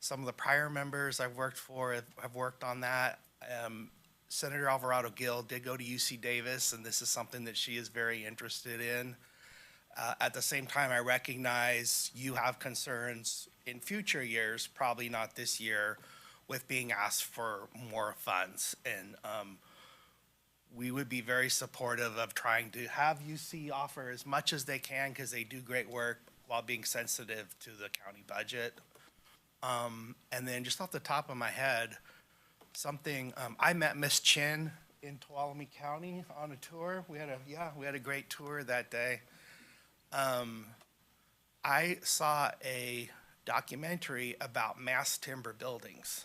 Some of the prior members I've worked for have worked on that. Senator Alvarado Gil did go to UC Davis, and this is something that she is very interested in. At the same time, I recognize you have concerns in future years, probably not this year, with being asked for more funds. And we would be very supportive of trying to have UC offer as much as they can, because they do great work while being sensitive to the county budget. And then just off the top of my head, I met Miss Chin in Tuolumne County on a tour. We had a great tour that day. I saw a documentary about mass timber buildings,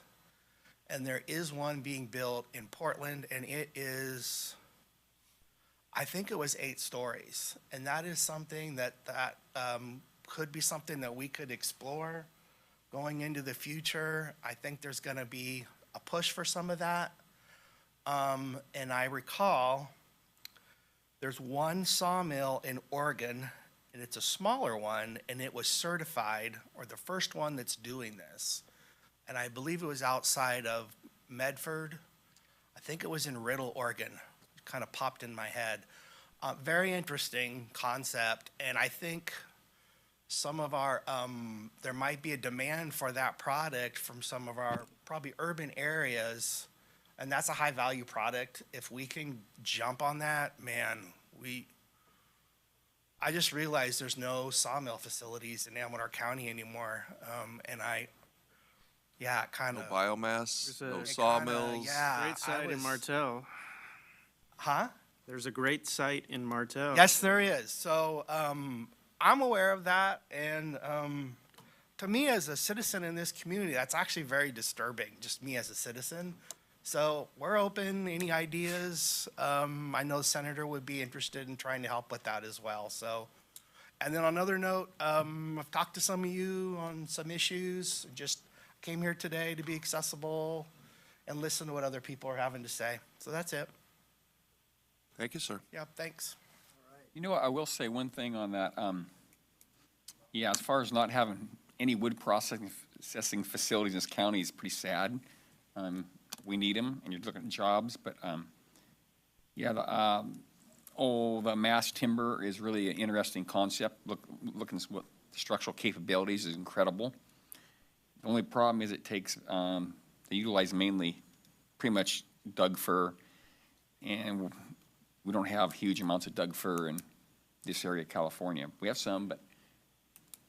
and there is one being built in Portland, and it is, I think it was 8 stories, and that is something that could be something that we could explore going into the future. I think there's going to be a push for some of that. And I recall there's one sawmill in Oregon, and it's a smaller one, and it was certified, or the first one that's doing this. And I believe it was outside of Medford. I think it was in Riddle, Oregon. It kind of popped in my head. Very interesting concept, and I think some of our, there might be a demand for that product from some of our probably urban areas, and that's a high value product. If we can jump on that, man, I just realized there's no sawmill facilities in Amador County anymore, and No biomass, There's a- no It sawmills. Great site in Martell. Huh? There's a great site in Martell. Yes, there is. So I'm aware of that, and to me as a citizen in this community, that's actually very disturbing, just me as a citizen. So we're open, any ideas? I know the senator would be interested in trying to help with that as well. So, and then on another note, I've talked to some of you on some issues, just came here today to be accessible and listen to what other people are having to say. So that's it. Thank you, sir. Yeah, thanks. You know what, I will say one thing on that. Yeah, as far as not having any wood processing facilities in this county is pretty sad. We need them, and you're looking at jobs, but yeah, the mass timber is really an interesting concept. Looking at what the structural capabilities is incredible. The only problem is it takes, they utilize mainly pretty much Doug fir, and we don't have huge amounts of Doug fir in this area of California. We have some, but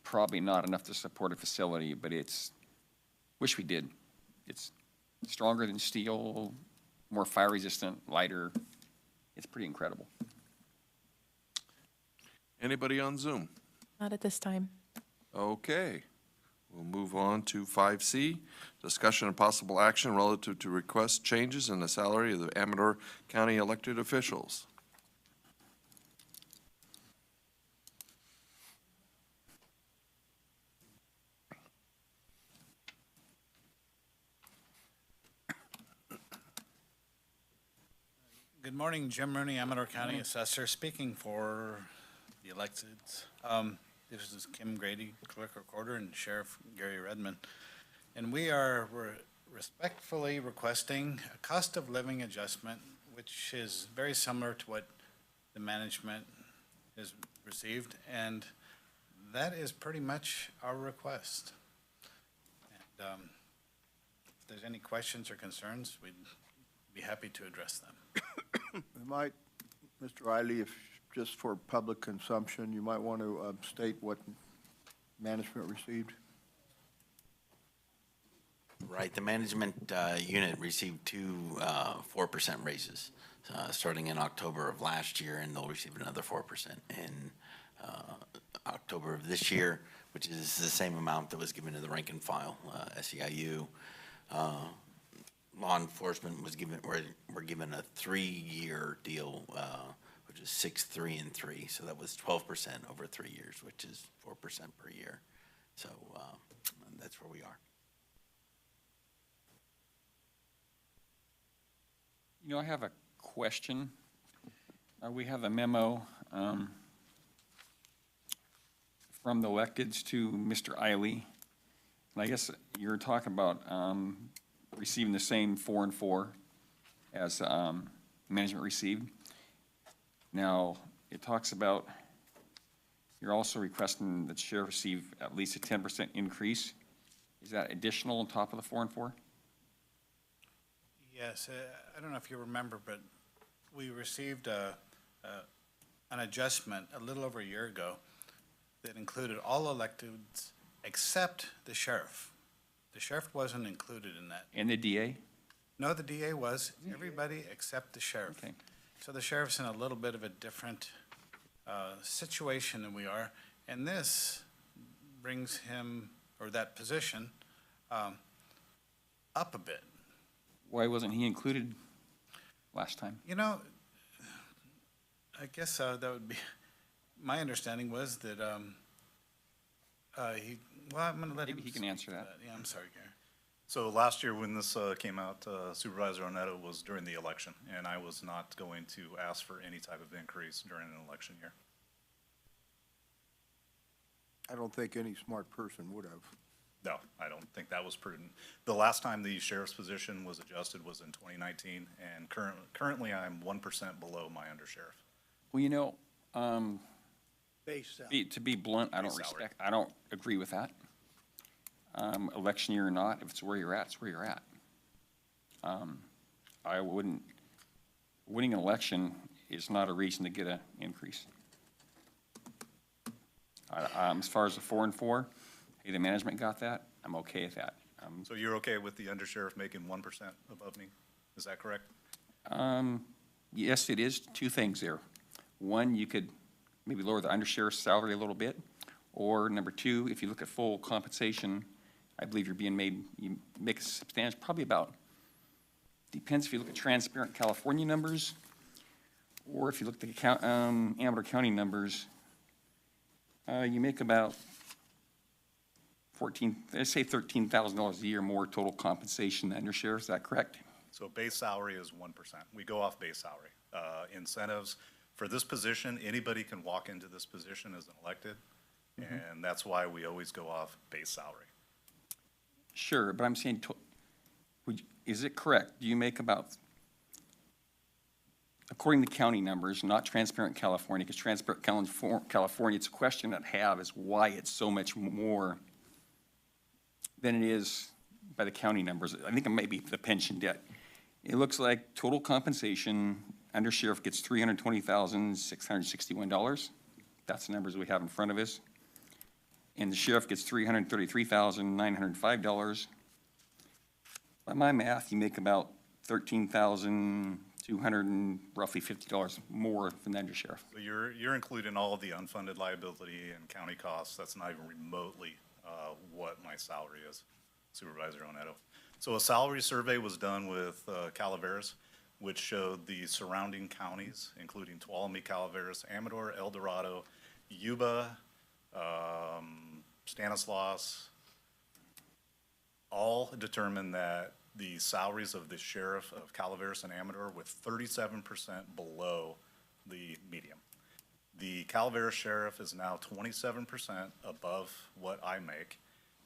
probably not enough to support a facility, but wish we did. It's stronger than steel, more fire resistant, lighter. It's pretty incredible. Anybody on Zoom? Not at this time. Okay. We'll move on to 5C, discussion and possible action relative to request changes in the salary of the Amador County elected officials. Good morning, Jim Rooney, Amador County Assessor, speaking for the electeds. This is Kim Grady, Clerk Recorder, and Sheriff Gary Redmond. And we are respectfully requesting a cost of living adjustment, which is very similar to what the management has received, and that is pretty much our request. And if there's any questions or concerns, we'd be happy to address them. Might, Mr. Riley, if, just for public consumption, you might want to state what management received? Right, the management unit received two 4% raises, starting in October of last year, and they'll receive another 4% in October of this year, which is the same amount that was given to the rank and file, SEIU. Law enforcement was given, we're given a 3-year deal, which is 6, 3, and 3. So that was 12% over 3 years, which is 4% per year. So that's where we are. You know, I have a question. We have a memo from the electeds to Mr. Eiley. And I guess you're talking about receiving the same 4 and 4 as management received. Now, it talks about you're also requesting that sheriff receive at least a 10% increase. Is that additional on top of the 4 and 4? Yes, I don't know if you remember, but we received an adjustment a little over a year ago that included all electeds except the sheriff. The sheriff wasn't included in that. And the DA? No, the DA was, everybody except the sheriff. Okay. So the sheriff's in a little bit of a different situation than we are, and this brings him, or that position, up a bit. Why wasn't he included last time? You know, I guess that would be, my understanding was that I'm going to let him. Maybe he can answer that. Yeah, I'm sorry, Gary. So last year when this came out, Supervisor Onetto was during the election, and I was not going to ask for any type of increase during an election year. I don't think any smart person would have. No, I don't think that was prudent. The last time the sheriff's position was adjusted was in 2019, and currently I'm 1% below my undersheriff. Well, you know, Base salary. to be blunt, I don't agree with that. Election year or not, if it's where you're at, it's where you're at. I wouldn't, winning an election is not a reason to get an increase. As far as the 4 and 4, hey, the management got that, I'm okay with that. So you're okay with the undersheriff making 1% above me? Is that correct? Yes, it is. Two things there. One, you could maybe lower the undersheriff's salary a little bit, or number two, if you look at full compensation, I believe you're being made, you make a substantial, probably about, depends if you look at Transparent California numbers, or if you look at the Amador County numbers, you make about let's say $13,000 a year more total compensation than undersheriff. Is that correct? So base salary is 1%. We go off base salary. Incentives, for this position, anybody can walk into this position as an elected, and that's why we always go off base salary. Sure, but I'm saying, is it correct? Do you make about, according to county numbers, not Transparent California, because Transparent California, it's a question that I have is why it's so much more than it is by the county numbers. I think it might be the pension debt. It looks like total compensation, undersheriff gets $320,661. That's the numbers we have in front of us. And the sheriff gets $333,905. By my math, you make about $13,200 and roughly $50 more than the undersheriff. So you're including all of the unfunded liability and county costs. That's not even remotely what my salary is, Supervisor Onetto. So a salary survey was done with Calaveras, which showed the surrounding counties, including Tuolumne, Calaveras, Amador, El Dorado, Yuba, Stanislaus, all determined that the salaries of the sheriff of Calaveras and Amador with 37% below the median. The Calaveras sheriff is now 27% above what I make.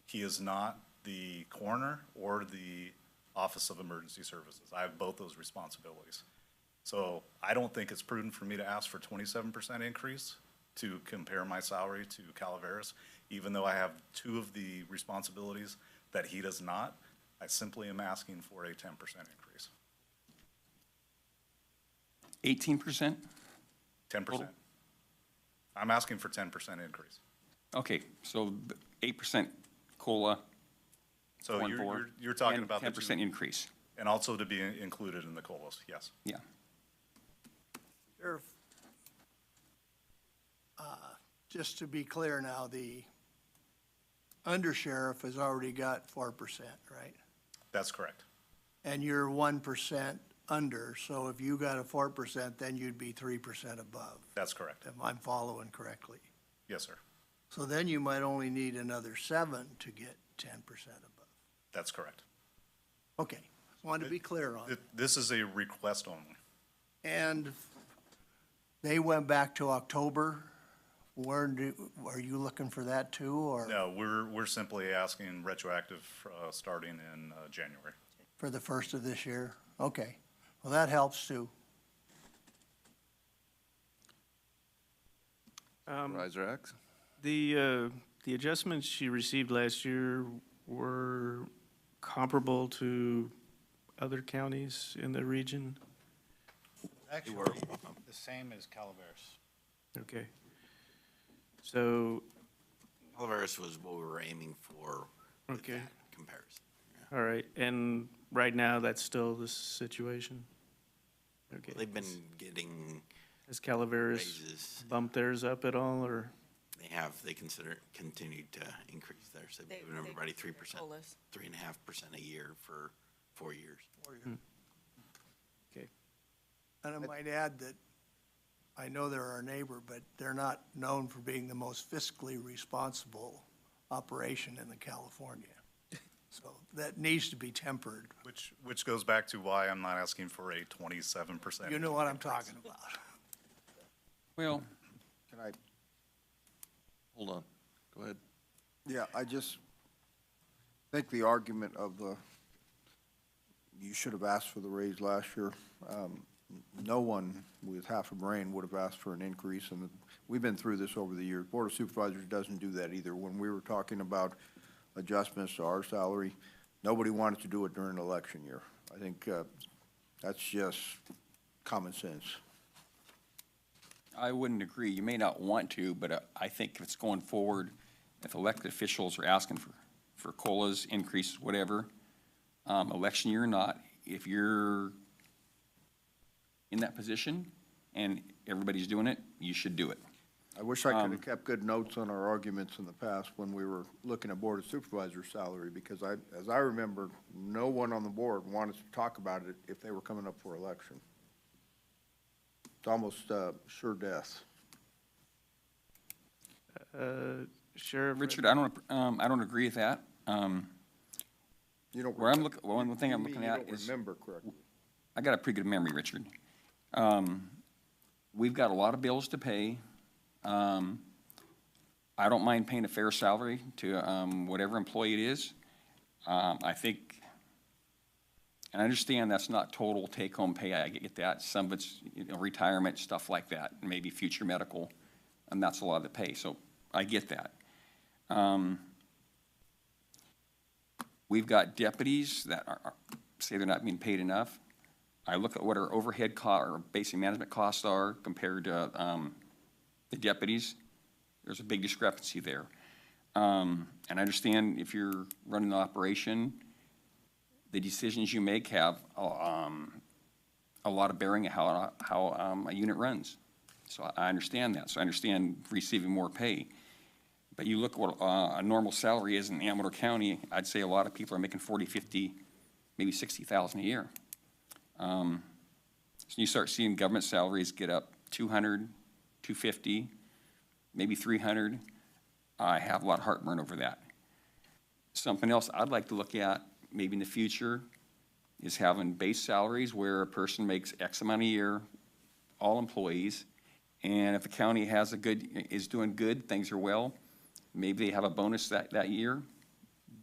He is not the coroner or the Office of Emergency Services. I have both those responsibilities. So I don't think it's prudent for me to ask for 27% increase to compare my salary to Calaveras, even though I have two of the responsibilities that he does not. I simply am asking for a 10% increase. 18%? 10%. I'm asking for 10% increase. Okay, so 8% COLA, So 4 and 4, you're talking and about the 10% increase. And also to be included in the COLAs, yes. Yeah. Sheriff, just to be clear now, the undersheriff has already got 4%, right? That's correct. And you're 1% under, so if you got a 4%, then you'd be 3% above, That's correct. if I'm following correctly. Yes, sir. So then you might only need another 7 to get 10% above. That's correct. Okay, wanted to be clear on it. This is a request only. And they went back to October. Are you looking for that too, or No, we're simply asking retroactive, starting in January. for the first of this year? Okay, well, that helps too. Supervisor X? The adjustments you received last year were comparable to other counties in the region? Actually, the same as Calaveras. Okay. So, Calaveras was what we were aiming for with okay, that comparison. all right, and right now, that's still the situation? Okay. They've been getting Has Calaveras raises. bumped theirs up at all, or? They continued to increase theirs. They've given everybody 3%, 3.5% a year for 4 years. Okay. And I might add that I know they're our neighbor, but they're not known for being the most fiscally responsible operation in the California. So that needs to be tempered. Which goes back to why I'm not asking for a 27%. You know what I'm talking about. Well, Can I, Hold on. Go ahead. yeah, I just think the argument of you should have asked for the raise last year. No one with half a brain would have asked for an increase, and we've been through this over the years. Board of Supervisors doesn't do that either. When we were talking about adjustments to our salary, nobody wanted to do it during an election year. I think that's just common sense. I wouldn't agree. You may not want to, but I think if it's going forward, if elected officials are asking for COLAs, increases, whatever, election year or not, if you're in that position and everybody's doing it, you should do it. I wish I could have kept good notes on our arguments in the past when we were looking at Board of Supervisors' salary, because as I remember, no one on the board wanted to talk about it if they were coming up for election. It's almost sure death. Sheriff? Richard, I don't agree with that. You don't. Where I'm looking, one thing I'm you mean looking you at don't is, remember correctly. I got a pretty good memory, Richard. We've got a lot of bills to pay. I don't mind paying a fair salary to whatever employee it is. I think, and I understand that's not total take-home pay. I get that. Some of it's, retirement, stuff like that, maybe future medical, and that's a lot of the pay. So I get that. We've got deputies that say they're not being paid enough. I look at what our overhead or basic management costs are compared to the deputies. There's a big discrepancy there. And I understand if you're running an operation, the decisions you make have a lot of bearing on how a unit runs. So I understand that. So I understand receiving more pay. But you look at what a normal salary is in Amador County, I'd say a lot of people are making 40, 50, maybe 60,000 a year. So you start seeing government salaries get up 200, 250, maybe 300. I have a lot of heartburn over that. Something else I'd like to look at, maybe in the future, is having base salaries where a person makes X amount a year, all employees, and if the county has is doing good, things are well, maybe they have a bonus that year,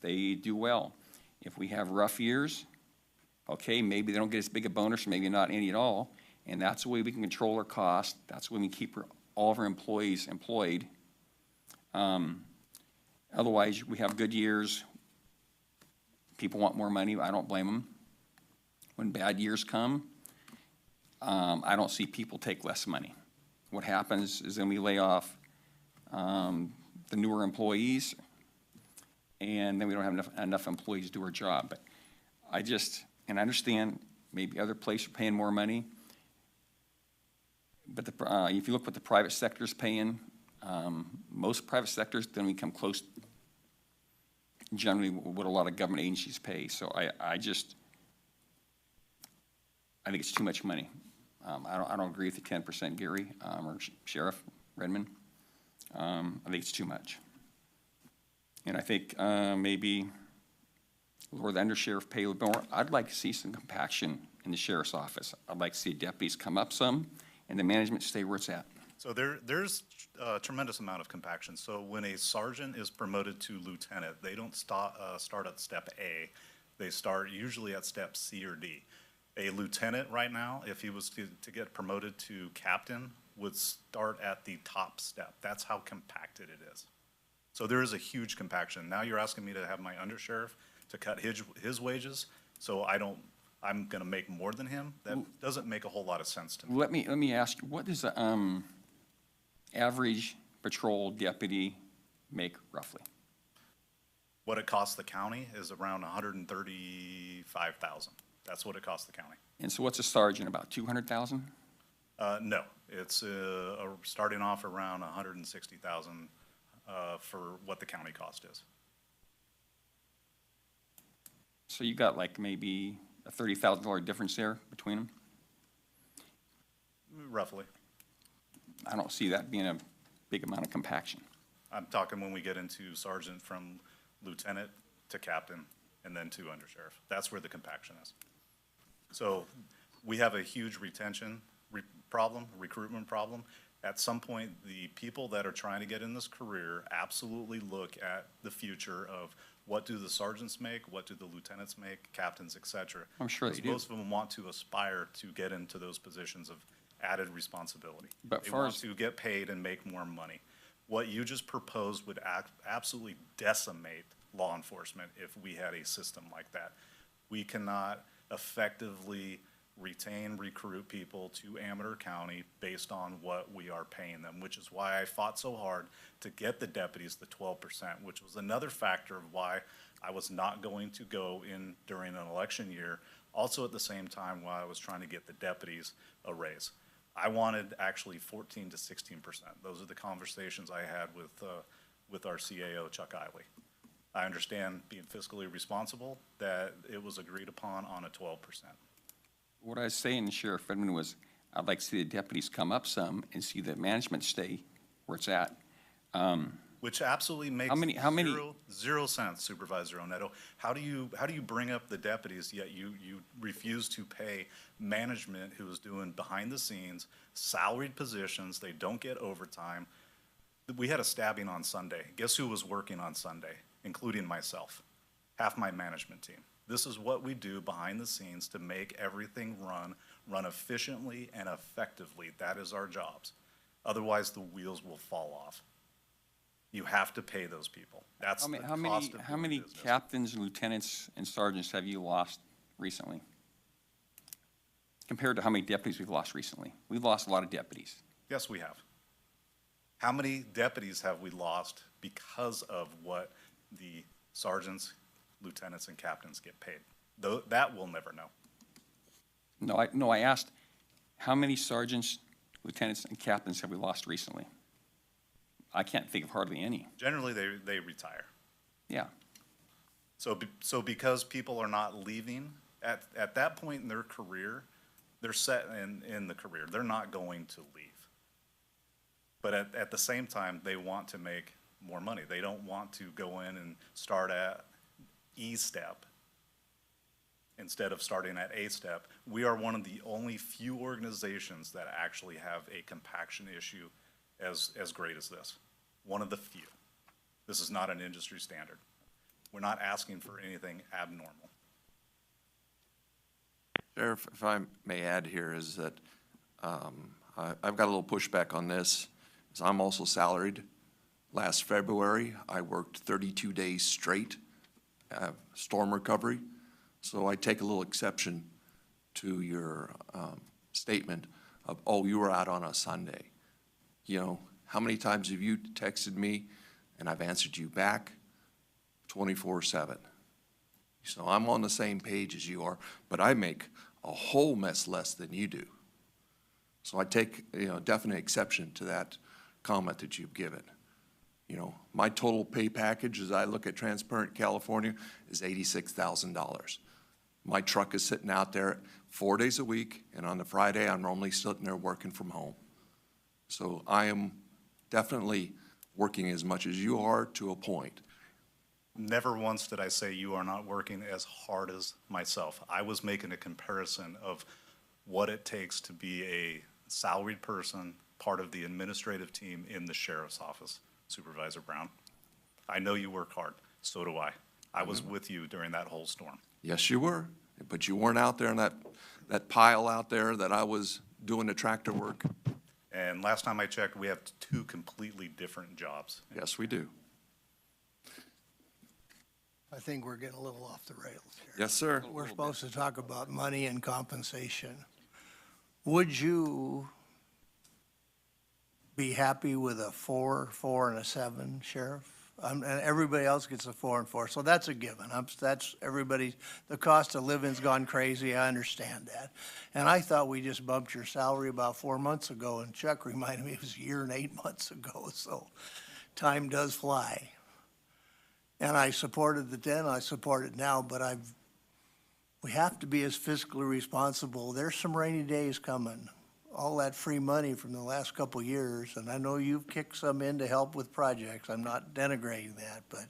they do well. If we have rough years, okay, maybe they don't get as big a bonus, maybe not any at all, and that's the way we can control our costs, that's the way we keep all of our employees employed. Otherwise, we have good years, people want more money, I don't blame them. When bad years come, I don't see people take less money. What happens is then we lay off the newer employees, and then we don't have enough employees to do our job. But I understand maybe other places are paying more money, but if you look what the private sector is paying, most private sectors don't even come close generally what a lot of government agencies pay. So I think it's too much money. I don't agree with the 10%, Gary, or Sheriff Redmond. I think it's too much. And I think maybe lower the undersheriff pay a little more. I'd like to see some compaction in the sheriff's office. I'd like to see deputies come up some and the management stay where it's at. So there's a tremendous amount of compaction. So when a sergeant is promoted to lieutenant, they don't start at step A. They start usually at step C or D. A lieutenant right now, if he was to get promoted to captain, would start at the top step. That's how compacted it is. So there is a huge compaction. Now you're asking me to have my undersheriff to cut his wages, so I'm gonna make more than him? That doesn't make a whole lot of sense to me. Let me ask you, what does the average patrol deputy make roughly? What it costs the county is around $135,000. That's what it costs the county. And so what's a sergeant, about 200,000? No, it's starting off around 160,000 for what the county cost is. So you got like maybe a $30,000 difference there between them? Roughly. I don't see that being a big amount of compaction. I'm talking when we get into sergeant from lieutenant to captain and then to undersheriff. That's where the compaction is. So we have a huge retention problem, recruitment problem. At some point, the people that are trying to get in this career absolutely look at the future of what do the sergeants make, what do the lieutenants make, captains, et cetera. I'm sure they do. Most of them want to aspire to get into those positions of added responsibility. But they far want as- to get paid and make more money. What you just proposed would absolutely decimate law enforcement if we had a system like that. We cannot effectively retain, recruit people to Amador County based on what we are paying them, which is why I fought so hard to get the deputies the 12%, which was another factor of why I was not going to go in during an election year. Also at the same time while I was trying to get the deputies a raise. I wanted actually 14 to 16%. Those are the conversations I had with our CAO, Chuck Eiley. I understand being fiscally responsible, that it was agreed upon on a 12%. What I was saying, Sheriff Redmond, was I'd like to see the deputies come up some and see the management stay where it's at. Which absolutely makes How many? zero sense, Supervisor Oneto. How do you bring up the deputies, yet you refuse to pay management who is doing behind the scenes, salaried positions, they don't get overtime? We had a stabbing on Sunday. Guess who was working on Sunday, including myself? Half my management team. This is what we do behind the scenes to make everything run efficiently and effectively. That is our jobs. Otherwise, the wheels will fall off. You have to pay those people. That's the cost of doing How many business. captains, lieutenants, and sergeants have you lost recently? Compared to how many deputies we've lost recently? We've lost a lot of deputies. Yes, we have. How many deputies have we lost because of what the sergeants, lieutenants, and captains get paid? That we'll never know. No, I asked, how many sergeants, lieutenants, and captains have we lost recently? I can't think of hardly any. Generally, they retire. Yeah. So because people are not leaving, at that point in their career, they're set in the career. They're not going to leave. But at the same time, they want to make more money. They don't want to go in and start at E step instead of starting at a step. We are one of the only few organizations that actually have a compaction issue as great as this. One of the few. This is not an industry standard. We're not asking for anything abnormal. Sheriff, if I may add here, is that I've got a little pushback on this, is I'm also salaried. Last February, I worked 32 days straight, storm recovery, so I take a little exception to your statement of, oh, you were out on a Sunday. You know, how many times have you texted me and I've answered you back 24/7? So I'm on the same page as you are, but I make a whole mess less than you do. So I take, definite exception to that comment that you've given. You know, my total pay package as I look at Transparent California is $86,000. My truck is sitting out there 4 days a week, and on the Friday, I'm normally sitting there working from home. So I am definitely working as much as you are to a point. Never once did I say you are not working as hard as myself. I was making a comparison of what it takes to be a salaried person, part of the administrative team in the sheriff's office, Supervisor Brown. I know you work hard, so do I. I was with you during that whole storm. Yes, you were, but you weren't out there in that pile out there that I was doing the tractor work. And last time I checked, we have 2 completely different jobs. Yes, we do. I think we're getting a little off the rails here. Yes, sir. We're supposed to talk about money and compensation. Would you be happy with a 4, 4, and a 7, Sheriff? And everybody else gets a 4 and 4, so that's a given. That's everybody, the cost of living's gone crazy, I understand that. And I thought we just bumped your salary about 4 months ago, and Chuck reminded me it was a year and 8 months ago, so time does fly. And I supported it then, I support it now, but we have to be as fiscally responsible. There's some rainy days coming. All that free money from the last couple of years, and I know you've kicked some in to help with projects. I'm not denigrating that, but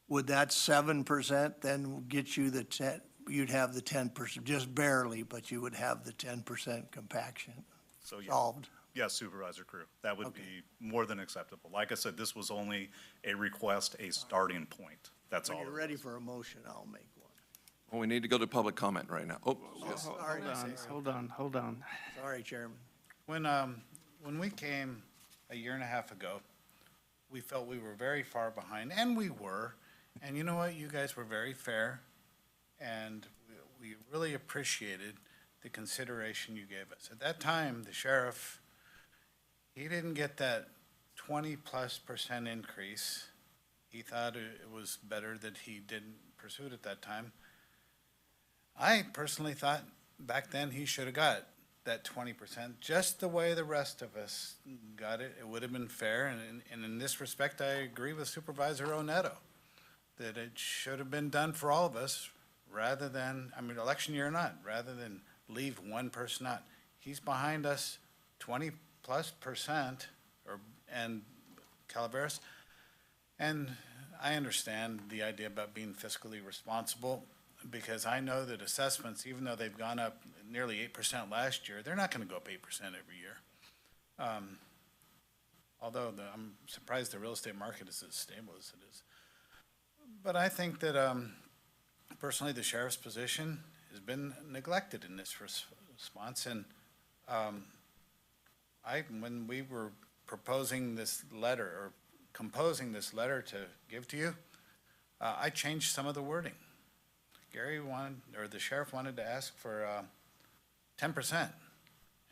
would that 7% then get you the 10, you'd have the 10%, just barely, but you would have the 10% compaction So, yeah. solved? Yes, Supervisor Crew. That would be more than acceptable. Like I said, this was only a request, a starting point. That's all. When you're ready for a motion, I'll make one. Well, we need to go to public comment right now. Oh, yes. Sorry. Hold on. Sorry, Chairman. When we came a year and a half ago, we felt we were very far behind, and we were. And you know what? You guys were very fair, and we really appreciated the consideration you gave us. At that time, the sheriff, he didn't get that 20+% increase. He thought it was better that he didn't pursue it at that time. I personally thought back then he should have got that 20%, just the way the rest of us got it. It would have been fair, and in this respect, I agree with Supervisor Oneto, that it should have been done for all of us, rather than, election year or not, rather than leave one person out. He's behind us 20+%, and Calaveras, and I understand the idea about being fiscally responsible, because I know that assessments, even though they've gone up nearly 8% last year, they're not going to go up 8% every year. Although I'm surprised the real estate market is as stable as it is. But I think that personally the sheriff's position has been neglected in this response. And when we were proposing this letter, or composing this letter to give to you, I changed some of the wording. The sheriff wanted to ask for 10%,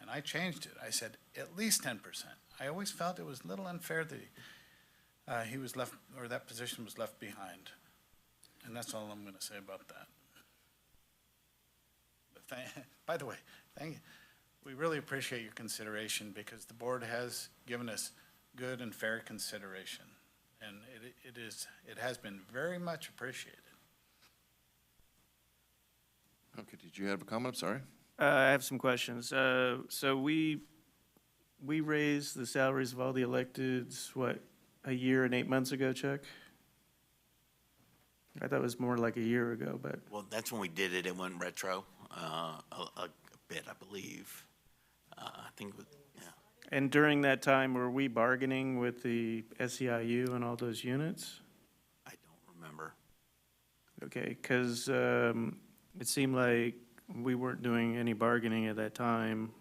and I changed it. I said at least 10%. I always felt it was a little unfair that he was left, or that position was left behind. And that's all I'm going to say about that. But by the way, thank you. We really appreciate your consideration, because the board has given us good and fair consideration, and it has been very much appreciated. Okay, did you have a comment? Sorry. I have some questions. So we raised the salaries of all the electeds, what, a year and 8 months ago, Chuck? I thought it was more like a year ago, but Well, that's when we did it. It went retro, a bit, I believe. I think, it was- yeah. and during that time, were we bargaining with the SEIU and all those units? I don't remember. Okay, because it seemed like we weren't doing any bargaining at that time,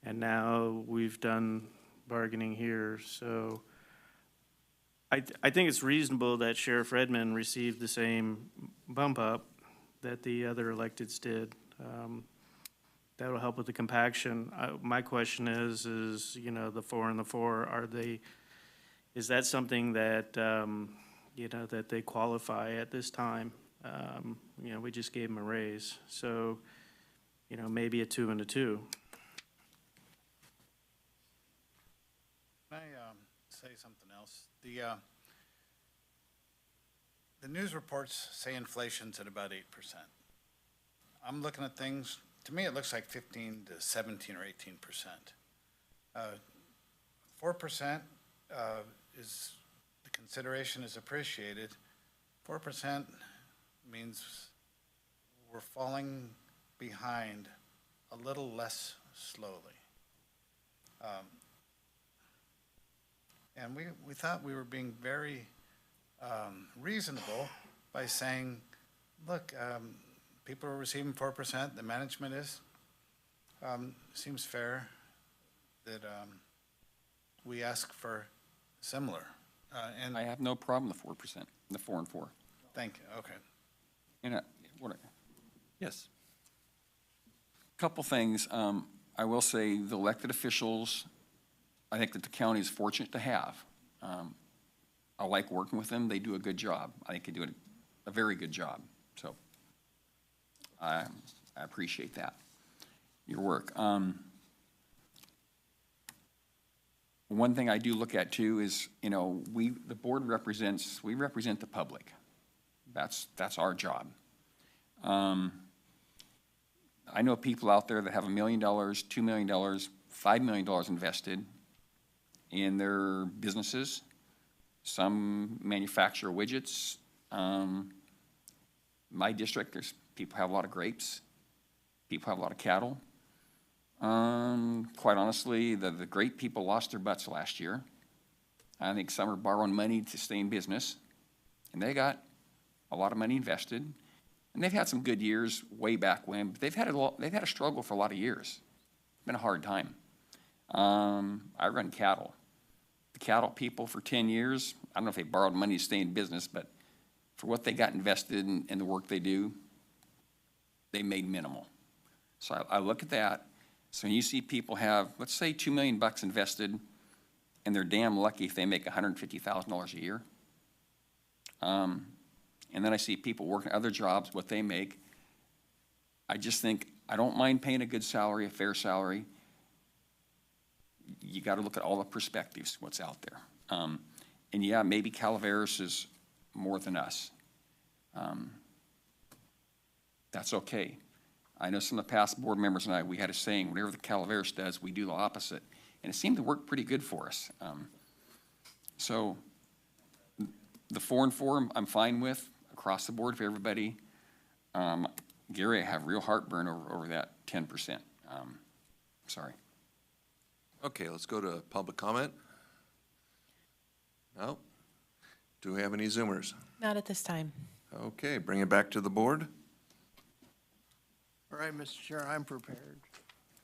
and now we've done bargaining here, so I think it's reasonable that Sheriff Redmond received the same bump up that the other electeds did. That'll help with the compaction. My question is, you know, the 4 and the 4, is that something that, you know, that they qualify at this time? You know, we just gave them a raise, so, you know, maybe a 2 and a 2. Can I say something else? The news reports say inflation's at about 8%. I'm looking at things, to me, it looks like 15 to 17 or 18%. 4% is, the consideration is appreciated. 4% means we're falling behind a little less slowly. And we thought we were being very reasonable by saying, look, people are receiving 4%, the management is. Seems fair that we ask for similar. And I have no problem with 4%, the 4 and 4. thank you, okay. And Yes. couple things. I will say the elected officials, I think that the county is fortunate to have. I like working with them. They do a good job. I think they do a very good job. So I appreciate that, your work. One thing I do look at too is, you know, the board represent the public. That's our job. I know people out there that have $1 million, $2 million, $5 million invested in their businesses. Some manufacture widgets. My district, there's people have a lot of grapes. People have a lot of cattle. Quite honestly, the grape people lost their butts last year. I think some are borrowing money to stay in business, and they got a lot of money invested. And they've had some good years way back when, but they've had a struggle for a lot of years. It's been a hard time. I run cattle. The cattle people for 10 years, I don't know if they borrowed money to stay in business, but for what they got invested in the work they do, they made minimal. So I look at that. So when you see people have, let's say, $2 million invested, and they're damn lucky if they make $150,000 a year. And then I see people working other jobs, what they make. I just think, I don't mind paying a good salary, a fair salary. You got to look at all the perspectives, what's out there. And yeah, maybe Calaveras is more than us. That's okay. I know some of the past board members and I, we had a saying, whatever the Calaveras does, we do the opposite. And it seemed to work pretty good for us. So the 4 and 4, I'm fine with across the board for everybody. Gary, I have real heartburn over that 10%. Sorry. Okay, let's go to public comment. No? Do we have any Zoomers? Not at this time. Okay, bring it back to the board. All right, Mr. Chair, I'm prepared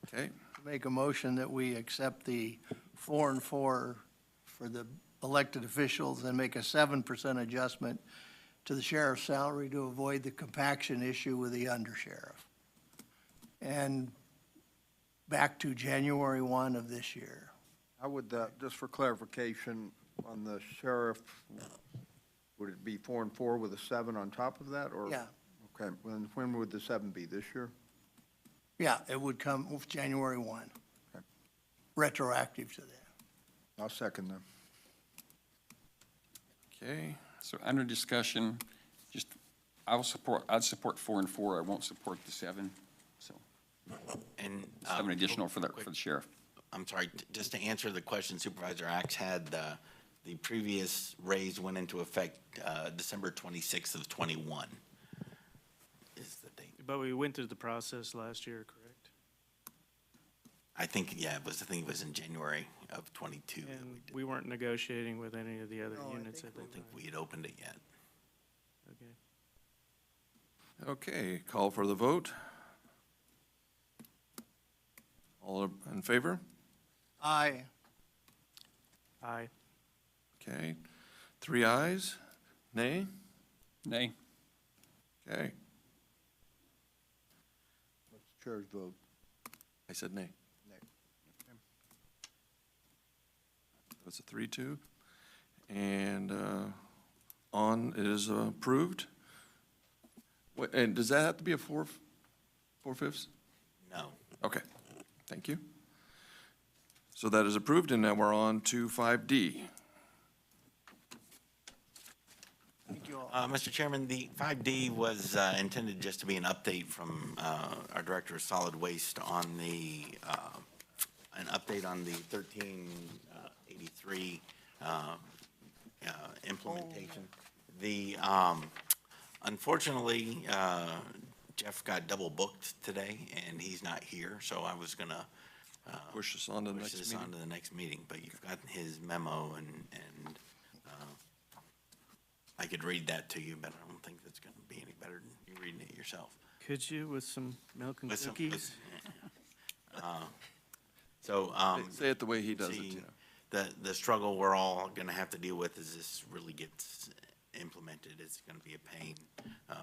Okay, to make a motion that we accept the 4 and 4 for the elected officials and make a 7% adjustment to the sheriff's salary to avoid the compaction issue with the undersheriff. And back to January 1 of this year. How would that, just for clarification, on the sheriff, would it be 4 and 4 with a 7 on top of that, or? Yeah. Okay, when would the 7 be, this year? Yeah, it would come with January 1. Okay. Retroactive to that. I'll second that. okay. So under discussion, I'd support 4 and 4. I won't support the 7. So And 7 additional for the sheriff. I'm sorry, just to answer the question Supervisor Axe had, The previous raise went into effect December 26th of '21 is the date. But we went through the process last year, correct? I think, yeah, I think it was in January of '22. And we weren't negotiating with any of the other units at I don't that think time. we had opened it yet. Okay. Okay, call for the vote. All in favor? Aye. Aye. Okay, 3 ayes, nay? Nay. Okay, What's the chair's vote? I said nay. It's a 3-2. And on, it is approved. And does that have to be a 4/5? No. Okay, thank you. So that is approved, and now we're on to 5D. Thank you all. Mr. Chairman, the 5D was intended just to be an update from our Director of Solid Waste on an update on the 1383 implementation. Unfortunately, Jeff got double booked today, and he's not here, so I was gonna Push us on to the push next this on meeting. to the next meeting, but you've got his memo, and I could read that to you, but I don't think that's gonna be any better than you reading it yourself. Could you with some milk and With some- cookies? So, Say it the way he does it, see, you know. the struggle we're all gonna have to deal with is this really gets implemented. It's gonna be a pain,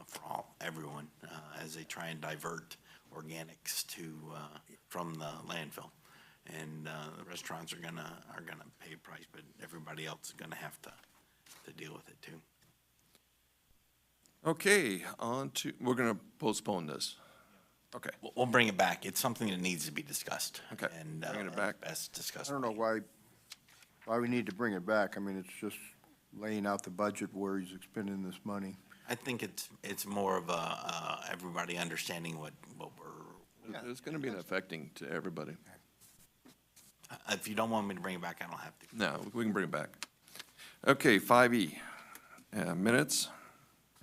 for everyone, as they try and divert organics from the landfill. And, the restaurants are gonna pay a price, but everybody else is gonna have to deal with it too. Okay, on to, we're gonna postpone this. Okay, We'll bring it back. It's something that needs to be discussed. Okay, And, bringing it back. best discussed. I don't know why we need to bring it back. I mean, it's just laying out the budget where he's expending this money. I think it's more of everybody understanding what we're, it's gonna be an affecting to everybody. if you don't want me to bring it back, I don't have to. No, we can bring it back. Okay, 5E, minutes.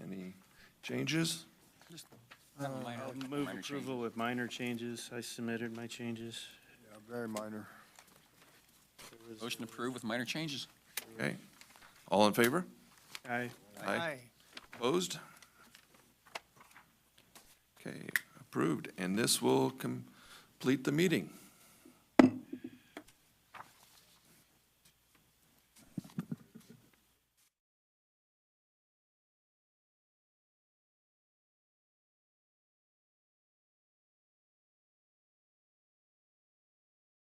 Any changes? I'll move approval with minor changes. I submitted my changes. Yeah, very minor. Motion approved with minor changes. Okay, all in favor? Aye. Aye. Opposed? Okay, approved, and this will complete the meeting.